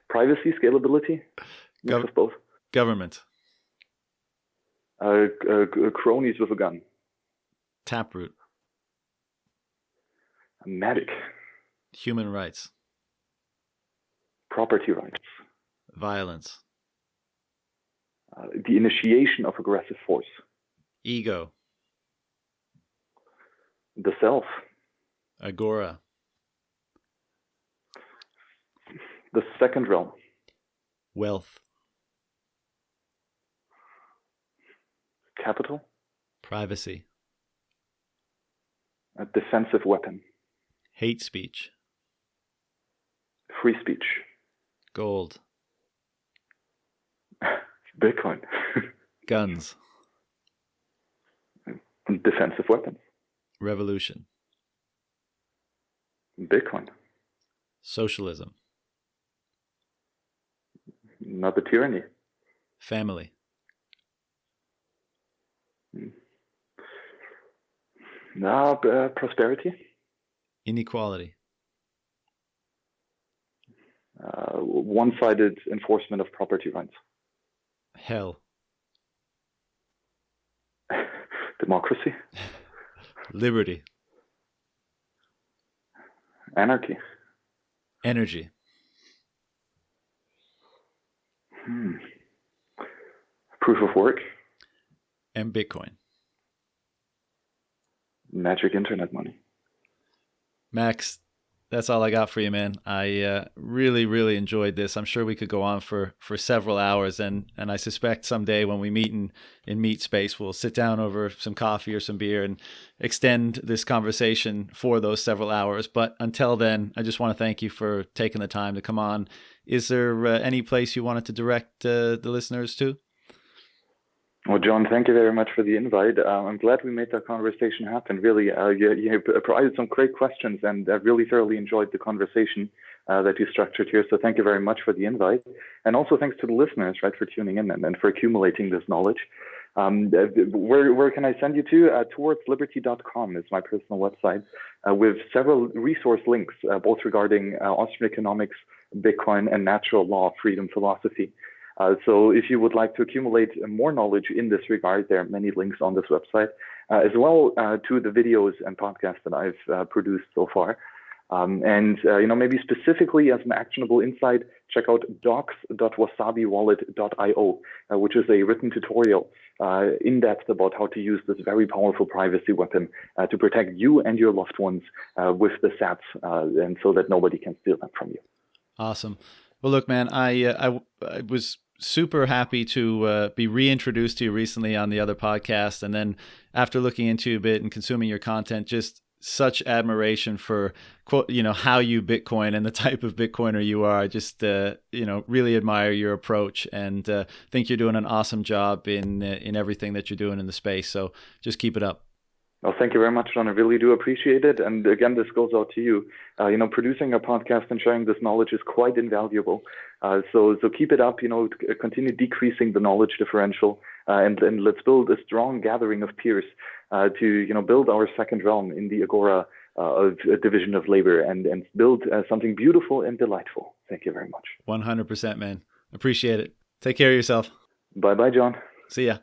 S3: Privacy, scalability. Mix of both.
S1: Government.
S3: Cronies with a gun.
S1: Taproot.
S3: Magic.
S1: Human rights.
S3: Property rights.
S1: Violence.
S3: The initiation of aggressive force.
S1: Ego.
S3: The self.
S1: Agora.
S3: The second realm.
S1: Wealth.
S3: Capital.
S1: Privacy.
S3: A defensive weapon.
S1: Hate speech.
S3: Free speech.
S1: Gold.
S3: Bitcoin.
S1: Guns.
S3: Defensive weapons.
S1: Revolution.
S3: Bitcoin.
S1: Socialism.
S3: Another tyranny.
S1: Family.
S3: Prosperity.
S1: Inequality.
S3: One-sided enforcement of property rights.
S1: Hell.
S3: Democracy.
S1: Liberty.
S3: Anarchy.
S1: Energy.
S3: Proof of work.
S1: And Bitcoin.
S3: Magic internet money.
S1: Max, that's all I got for you, man. I really, really enjoyed this. I'm sure we could go on for several hours, and I suspect someday when we meet in Meat Space, we'll sit down over some coffee or some beer and extend this conversation for those several hours. But until then, I just want to thank you for taking the time to come on. Is there any place you wanted to direct the listeners to?
S3: Well, John, thank you very much for the invite. I'm glad we made that conversation happen. Really, you provided some great questions, and I really thoroughly enjoyed the conversation that you structured here. So thank you very much for the invite. And also thanks to the listeners, right, for tuning in and for accumulating this knowledge. Where can I send you to? Towardsliberty.com is my personal website with several resource links, both regarding Austrian economics, Bitcoin, and natural law, freedom philosophy. So if you would like to accumulate more knowledge in this regard, there are many links on this website, as well to the videos and podcasts that I've produced so far. Maybe specifically as an actionable insight, check out docs.wasabiwallet.io, which is a written tutorial in depth about how to use this very powerful privacy weapon to protect you and your loved ones with the sats, and so that nobody can steal them from you.
S1: Awesome. Well, look, man, I was super happy to be reintroduced to you recently on the other podcast. And then after looking into you a bit and consuming your content, just such admiration for, how you Bitcoin and the type of Bitcoiner you are. I just, really admire your approach and think you're doing an awesome job in everything that you're doing in the space. So just keep it up.
S3: Well, thank you very much, John. I really do appreciate it. And again, this goes out to you. Producing a podcast and sharing this knowledge is quite invaluable. So keep it up, continue decreasing the knowledge differential, and let's build a strong gathering of peers to, build our second realm in the agora of a division of labor and build something beautiful and delightful. Thank you very much.
S1: 100%, man. Appreciate it. Take care of yourself.
S3: Bye-bye, John.
S1: See ya.